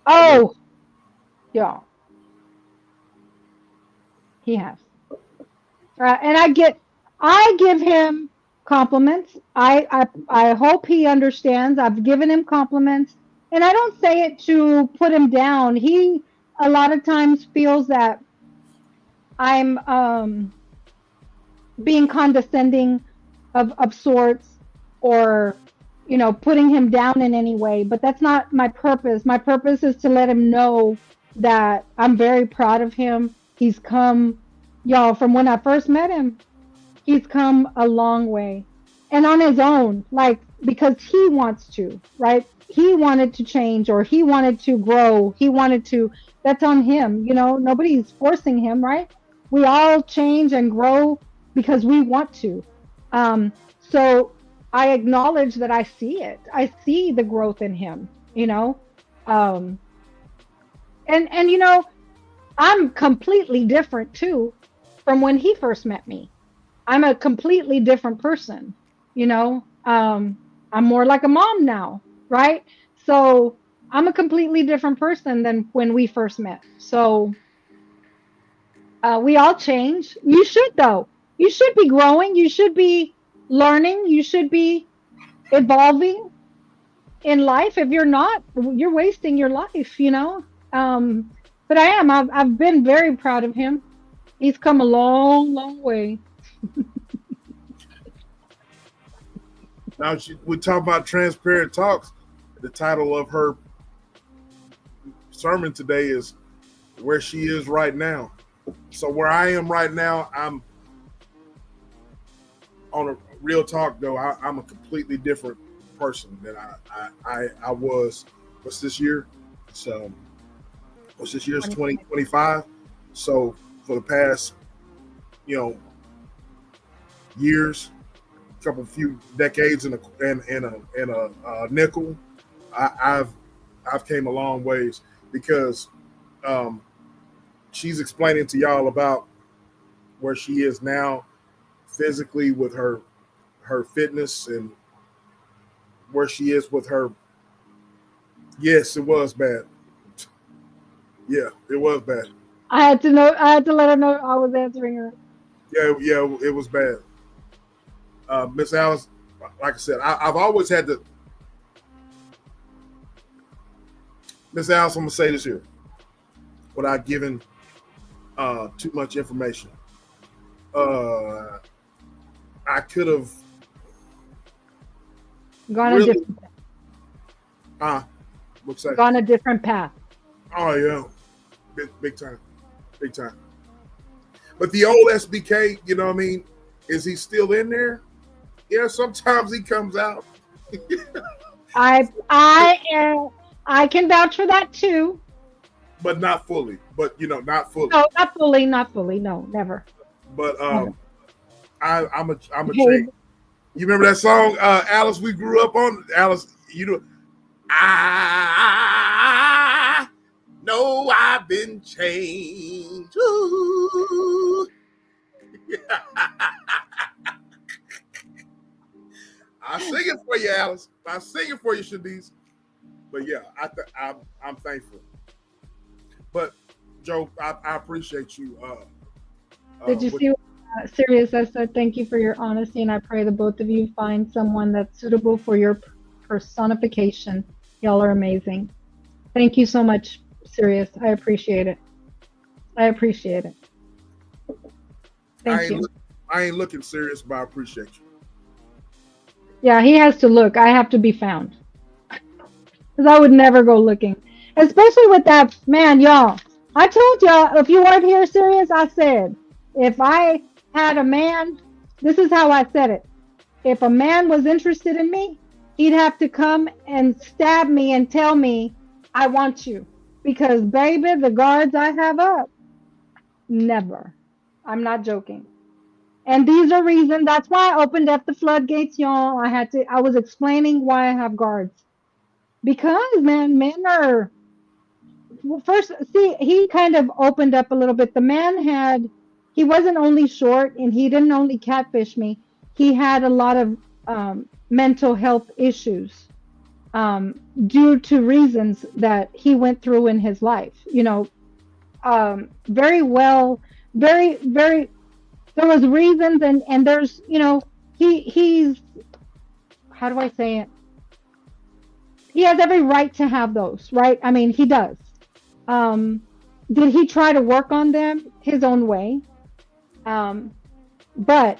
Oh, yeah, he has. And I give him compliments. I hope he understands. I've given him compliments, and I don't say it to put him down. He a lot of times feels that I'm being condescending of sorts, or putting him down in any way, but that's not my purpose. My purpose is to let him know that I'm very proud of him. He's come, y'all, from when I first met him, he's come a long way, and on his own, like, because he wants to, right? He wanted to change, or he wanted to grow, that's on him. Nobody's forcing him, right? We all change and grow because we want to. So I acknowledge that I see it. I see the growth in him, um, and I'm completely different too from when he first met me. I'm a completely different person, I'm more like a mom now, right? So I'm a completely different person than when we first met. So we all change. You should, though. You should be growing. You should be learning. You should be evolving in life. If you're not, you're wasting your life. But I am. I've been very proud of him. He's come a long, long way. Now we talk about transparent talks. The title of her sermon today is "Where She Is Right Now." So where I am right now, I'm on a real talk though. I'm a completely different person than I was. What's this year? So what's this year's 2025? So for the past, years, few decades in a nickel, I've came a long ways because she's explaining to y'all about where she is now physically with her fitness, and where she is with her Yes, it was bad. Yeah, it was bad. I had to know. I had to let her know I was answering her. Yeah, it was bad. Miss Alice, like I said, I've always had to. Miss Alice, I'm gonna say this here, without giving too much information. I could have Gone really, a different, what's that? gone a different path. Oh yeah, big time, big time. But the old SBK, you know what I mean? Is he still in there? Yeah, sometimes he comes out. I can vouch for that too. But not fully. But not fully. No, not fully, not fully. No, never. But Never. I'm a Okay. change. You remember that song, Alice? We grew up on Alice. I know I've been changed. Ooh. I sing it for you, Alice. I sing it for you, Shanice. But yeah, I'm thankful. But Joe, I appreciate you. Did you see what Sirius? I said thank you for your honesty, and I pray that both of you find someone that's suitable for your personification. Y'all are amazing. Thank you so much, Sirius. I appreciate it. I appreciate it. Thank you. I ain't looking serious, but I appreciate you. Yeah, he has to look. I have to be found. Because I would never go looking. Especially with that man, y'all. I told y'all, if you weren't here, Sirius, I said, if I had a man, this is how I said it. If a man was interested in me, he'd have to come and stab me and tell me, I want you. Because, baby, the guards I have up, never. I'm not joking. And these are reasons. That's why I opened up the floodgates, y'all. I was explaining why I have guards. Because, man, men are, well, first, see, he kind of opened up a little bit. The man he wasn't only short and he didn't only catfish me. He had a lot of mental health issues due to reasons that he went through in his life. Very well, very, very, there was reasons and there's, he's, how do I say it? He has every right to have those, right? I mean, he does. Did he try to work on them his own way? But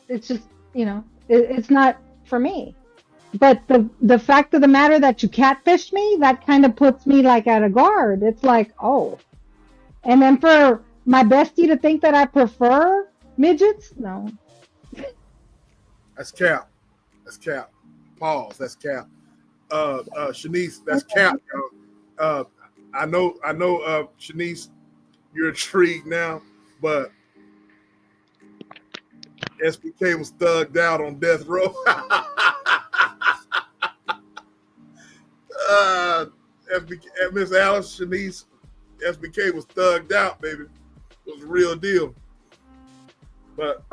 it's just, it's not for me. But the fact of the matter that you catfish me, that kind of puts me like at a guard. It's like, oh. And then for my bestie to think that I prefer midgets? No. That's cap. That's cap. Pause. That's cap. Shanice, that's cap. I know, Shanice, you're intrigued now, but SBK was thugged out on death row. SBK, Miss Alice, Shanice, SBK was thugged out, baby. It was a real deal. But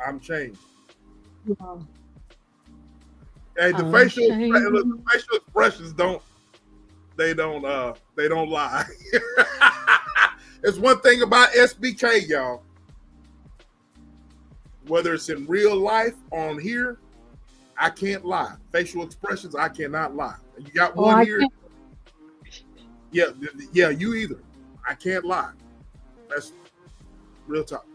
I'm changed. Wow. Hey, the facial expressions don't lie. It's one thing about SBK, y'all. Whether it's in real life on here, I can't lie. Facial expressions, I cannot lie. You got one here. Yeah, you either. I can't lie. That's real talk.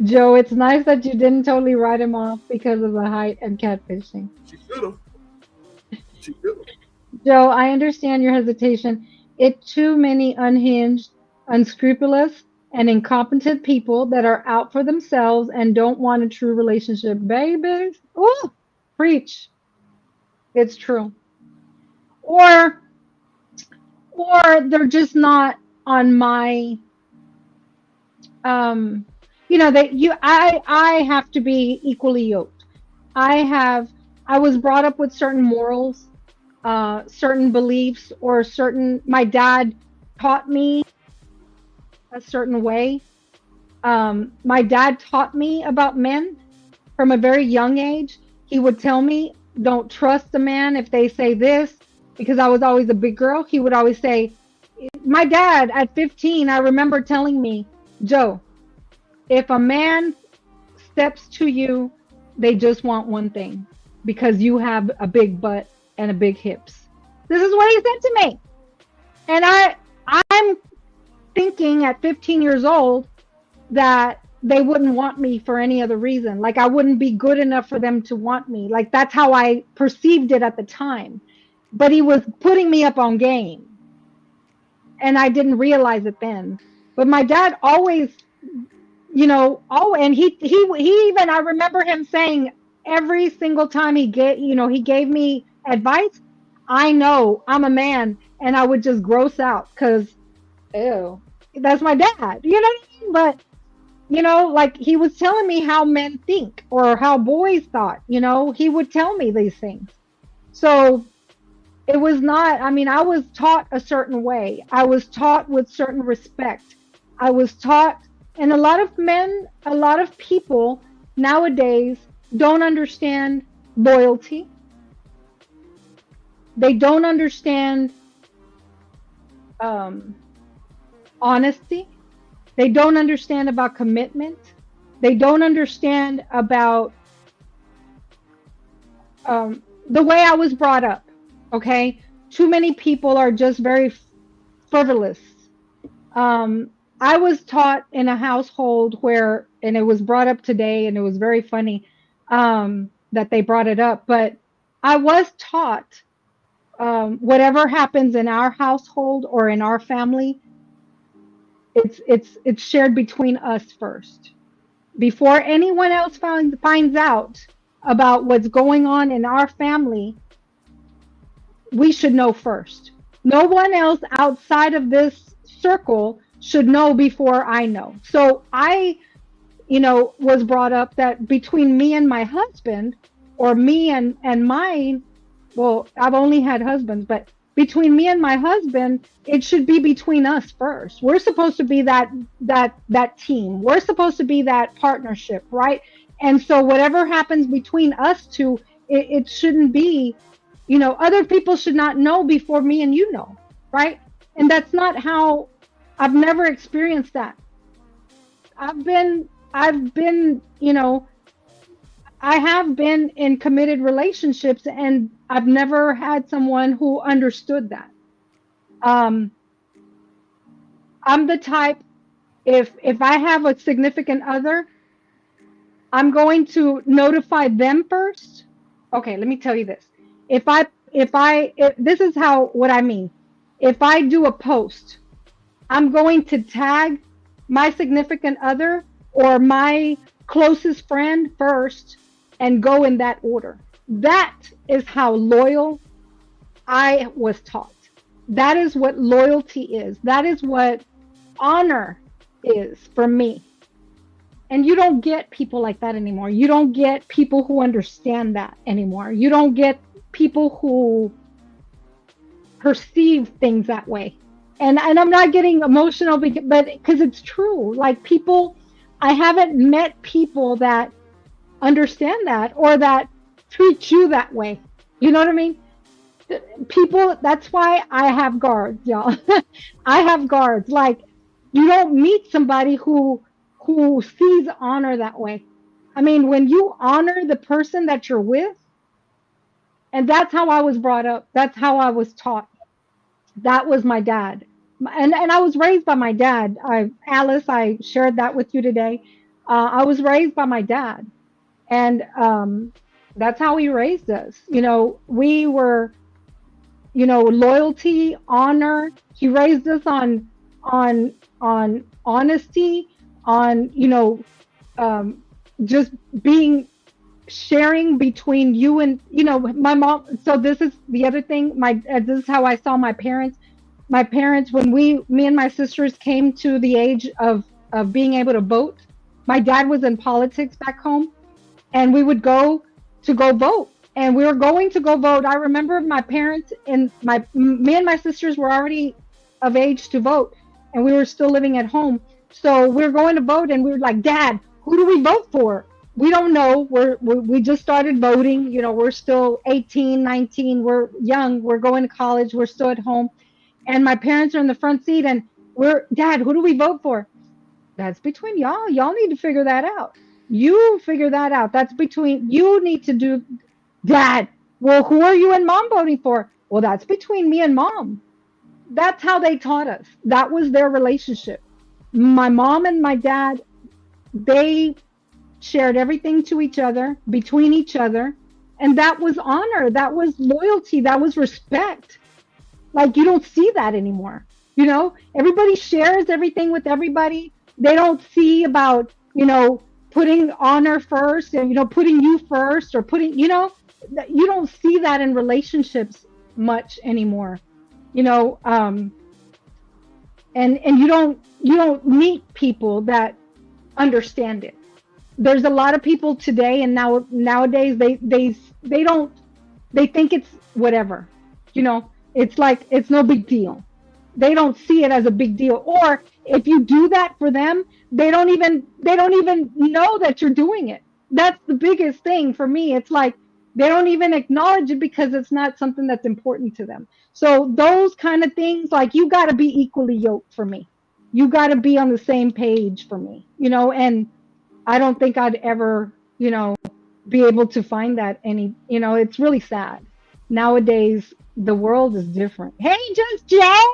Joe, it's nice that you didn't totally write him off because of the height and catfishing. She should have. Joe, I understand your hesitation. It's too many unhinged, unscrupulous, and incompetent people that are out for themselves and don't want a true relationship. Baby, ooh, preach. It's true. Or they're just not on my I have to be equally yoked. I was brought up with certain morals, certain beliefs, or my dad taught me a certain way. My dad taught me about men from a very young age. he would tell me, don't trust a man if they say this, because I was always a big girl. He would always say, my dad at 15, I remember telling me, Joe, if a man steps to you, they just want one thing, because you have a big butt and a big hips. This is what he said to me. And I'm thinking at 15 years old that they wouldn't want me for any other reason. Like I wouldn't be good enough for them to want me. Like that's how I perceived it at the time. But he was putting me up on game. And I didn't realize it then. But my dad always, you know, and he even, I remember him saying every single time he gave me advice, I know I'm a man, and I would just gross out because, ew, that's my dad, you know what I mean? But, you know, like he was telling me how men think or how boys thought, you know, he would tell me these things. So it was not, I mean, I was taught a certain way. I was taught with certain respect. I was taught, and a lot of men, a lot of people nowadays don't understand loyalty. They don't understand honesty. They don't understand about commitment. They don't understand about the way I was brought up. Okay, too many people are just very frivolous. I was taught in a household where, and it was brought up today, and it was very funny that they brought it up, but I was taught whatever happens in our household or in our family, it's shared between us first. Before anyone else finds out about what's going on in our family, we should know first. No one else outside of this circle should know before I know. So I, you know, was brought up that between me and my husband, or me and mine, well, I've only had husbands, but between me and my husband, it should be between us first. We're supposed to be that team. We're supposed to be that partnership, right? And so whatever happens between us two, it shouldn't be, you know, other people should not know before me and you know, right? And that's not how, I've never experienced that. I've been, you know, I have been in committed relationships, and I've never had someone who understood that. I'm the type, if I have a significant other, I'm going to notify them first. Okay, let me tell you this. If this is what I mean. If I do a post, I'm going to tag my significant other or my closest friend first and go in that order. That is how loyal I was taught. That is what loyalty is. That is what honor is for me. And you don't get people like that anymore. You don't get people who understand that anymore. You don't get people who perceive things that way. And I'm not getting emotional, but because it's true. Like people, I haven't met people that understand that or that treat you that way. You know what I mean? People, that's why I have guards, y'all. I have guards. Like you don't meet somebody who sees honor that way. I mean, when you honor the person that you're with, and that's how I was brought up. That's how I was taught. That was my dad. And I was raised by my dad. Alice, I shared that with you today. I was raised by my dad. And that's how he raised us. You know, we were, you know, loyalty, honor. He raised us on honesty, on, you know, just being, sharing between you and, you know, my mom. So this is the other thing. This is how I saw my parents. My parents, when me and my sisters came to the age of being able to vote, my dad was in politics back home, and we would go vote, and we were going to go vote. I remember my parents and me and my sisters were already of age to vote, and we were still living at home. So we were going to vote, and we were like, Dad, who do we vote for? we don't know. We just started voting. You know, we're still 18, 19. We're young. We're going to college. We're still at home. And my parents are in the front seat and Dad, who do we vote for? That's between y'all. Y'all need to figure that out. You figure that out. That's between you need to do. Dad, well, who are you and mom voting for? Well, that's between me and mom. That's how they taught us. That was their relationship. My mom and my dad, they shared everything to each other, between each other. And that was honor. That was loyalty. That was respect. Like, you don't see that anymore. You know, everybody shares everything with everybody. They don't see about, you know, putting honor first and, you know, putting you first or putting, you know, you don't see that in relationships much anymore. You know, and you don't meet people that understand it. There's a lot of people today and nowadays they don't, they think it's whatever, you know, it's like it's no big deal. They don't see it as a big deal. Or if you do that for them, they don't even know that you're doing it. That's the biggest thing for me. It's like they don't even acknowledge it because it's not something that's important to them. So those kind of things, like, you got to be equally yoked for me. You got to be on the same page for me, you know, and I don't think I'd ever, you know, be able to find that any, you know, it's really sad. Nowadays, the world is different. Hey, Just Jay,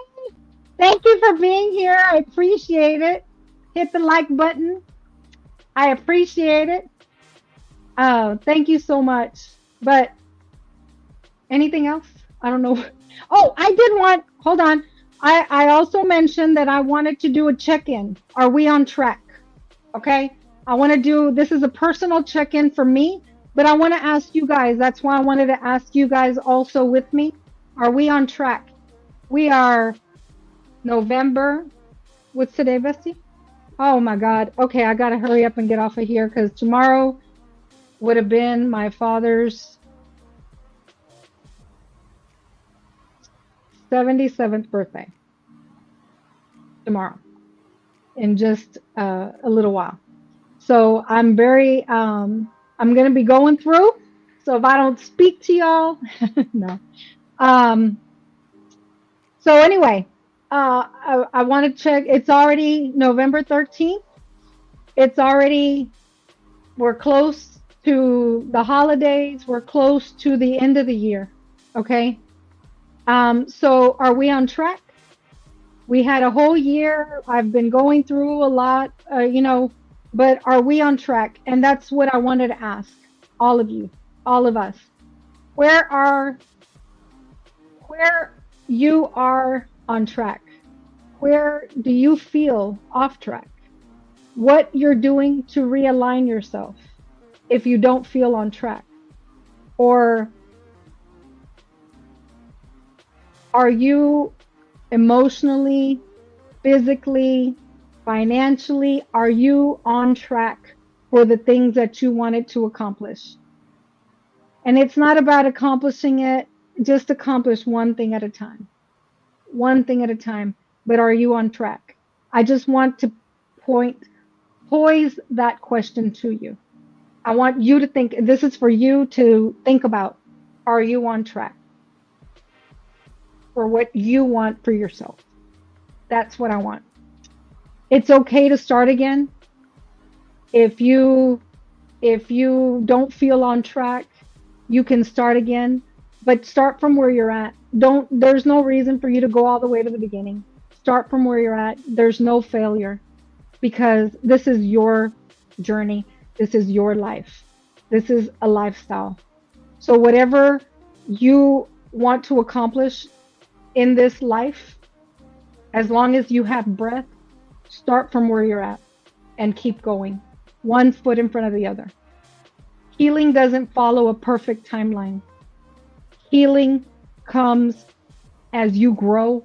thank you for being here. I appreciate it. Hit the like button. I appreciate it. Thank you so much. But anything else? I don't know. Oh, I did want, hold on. I also mentioned that I wanted to do a check-in. Are we on track? Okay. I want to do, this is a personal check-in for me, but I want to ask you guys. That's why I wanted to ask you guys also with me. Are we on track? We are November. What's today, Bessie? Oh my God. Okay, I got to hurry up and get off of here because tomorrow would have been my father's 77th birthday. Tomorrow, in just a little while. So I'm I'm going to be going through. So if I don't speak to y'all, no. Um, so anyway, I want to check. It's already November 13th. It's already, we're close to the holidays. We're close to the end of the year. Okay. So are we on track? We had a whole year. I've been going through a lot, you know, but are we on track? And that's what I wanted to ask all of you, all of us. Where you are on track? Where do you feel off track? What you're doing to realign yourself if you don't feel on track? Or are you emotionally, physically, financially, are you on track for the things that you wanted to accomplish? And it's not about accomplishing it, just accomplish one thing at a time. One thing at a time. But are you on track? I just want to poise that question to you. I want you to think, this is for you to think about. Are you on track for what you want for yourself? That's what I want. It's okay to start again. If you don't feel on track, you can start again, but start from where you're at. There's no reason for you to go all the way to the beginning. Start from where you're at. There's no failure because this is your journey. This is your life. This is a lifestyle. So whatever you want to accomplish in this life, as long as you have breath, start from where you're at and keep going, one foot in front of the other. Healing doesn't follow a perfect timeline. Healing comes as you grow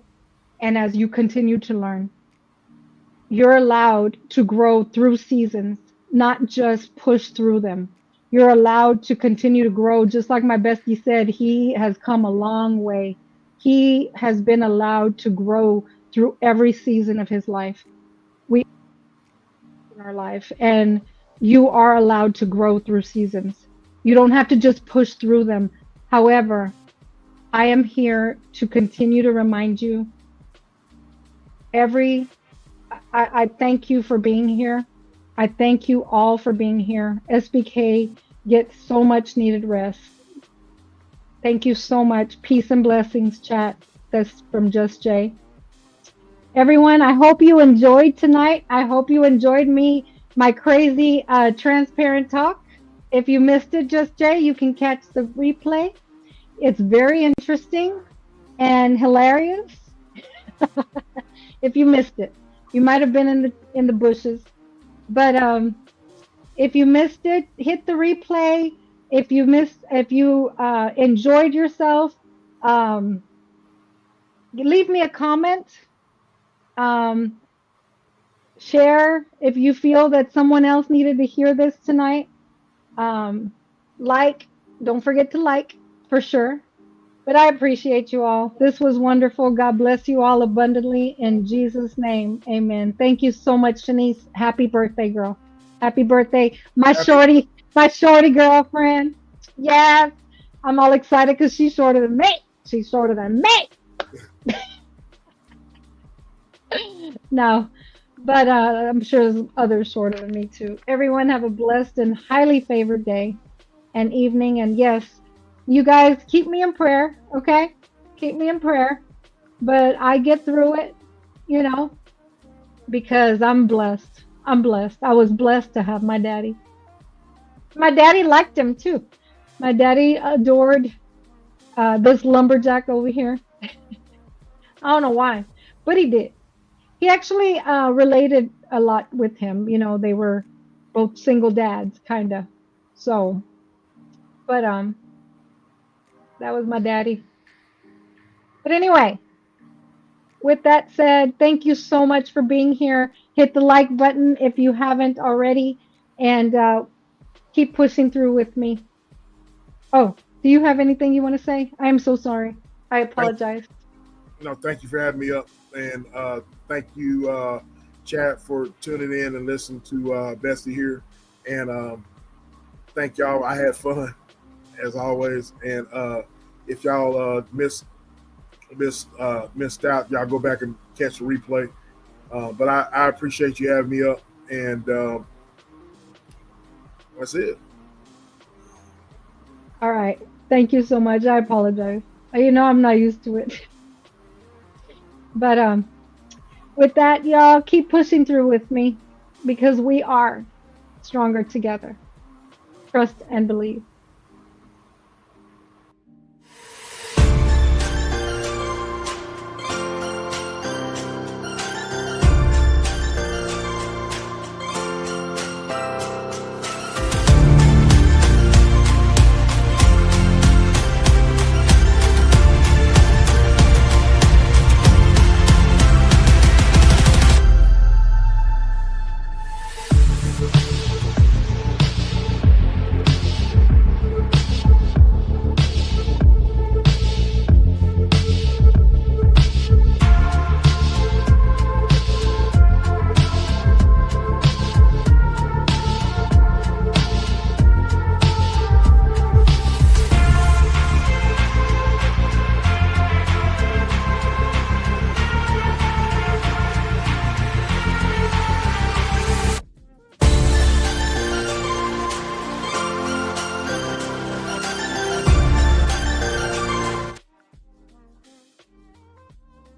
and as you continue to learn. You're allowed to grow through seasons, not just push through them. You're allowed to continue to grow. Just like my bestie said, he has come a long way. He has been allowed to grow through every season of his life. We in our life, and you are allowed to grow through seasons. You don't have to just push through them. However, I am here to continue to remind you I thank you for being here. I thank you all for being here. SBK, get so much needed rest. Thank you so much. Peace and blessings, chat. That's from Just Jay. Everyone, I hope you enjoyed tonight. I hope you enjoyed my crazy transparent talk. If you missed it, Just Jay, you can catch the replay. It's very interesting and hilarious. If you missed it, you might have been in the bushes, but if you missed it, hit the replay. If you enjoyed yourself, leave me a comment. Share if you feel that someone else needed to hear this tonight. Don't forget to like for sure. But I appreciate you all. This was wonderful. God bless you all abundantly in Jesus' name. Amen. Thank you so much, Shanice. Happy birthday, girl. Happy birthday. My shorty girlfriend. Yes. I'm all excited because she's shorter than me. She's shorter than me. No. But I'm sure there's others shorter than me too. Everyone have a blessed and highly favored day and evening. And yes, you guys keep me in prayer, okay? Keep me in prayer. But I get through it, because I'm blessed. I'm blessed. I was blessed to have my daddy. My daddy liked him too. My daddy adored this lumberjack over here. I don't know why, but he did. He actually related a lot with him. They were both single dads, kind of. So, but that was my daddy. But anyway, with that said, thank you so much for being here. Hit the like button if you haven't already, and keep pushing through with me. Oh, do you have anything you want to say? I am so sorry. I apologize. No, thank you for having me up, and thank you, chat, for tuning in and listening to Bessie here. And thank y'all. I had fun as always. And if y'all missed out, y'all go back and catch the replay. But I appreciate you having me up, and that's it. All right. Thank you so much. I apologize. I'm not used to it. But with that, y'all, keep pushing through with me, because we are stronger together. Trust and believe.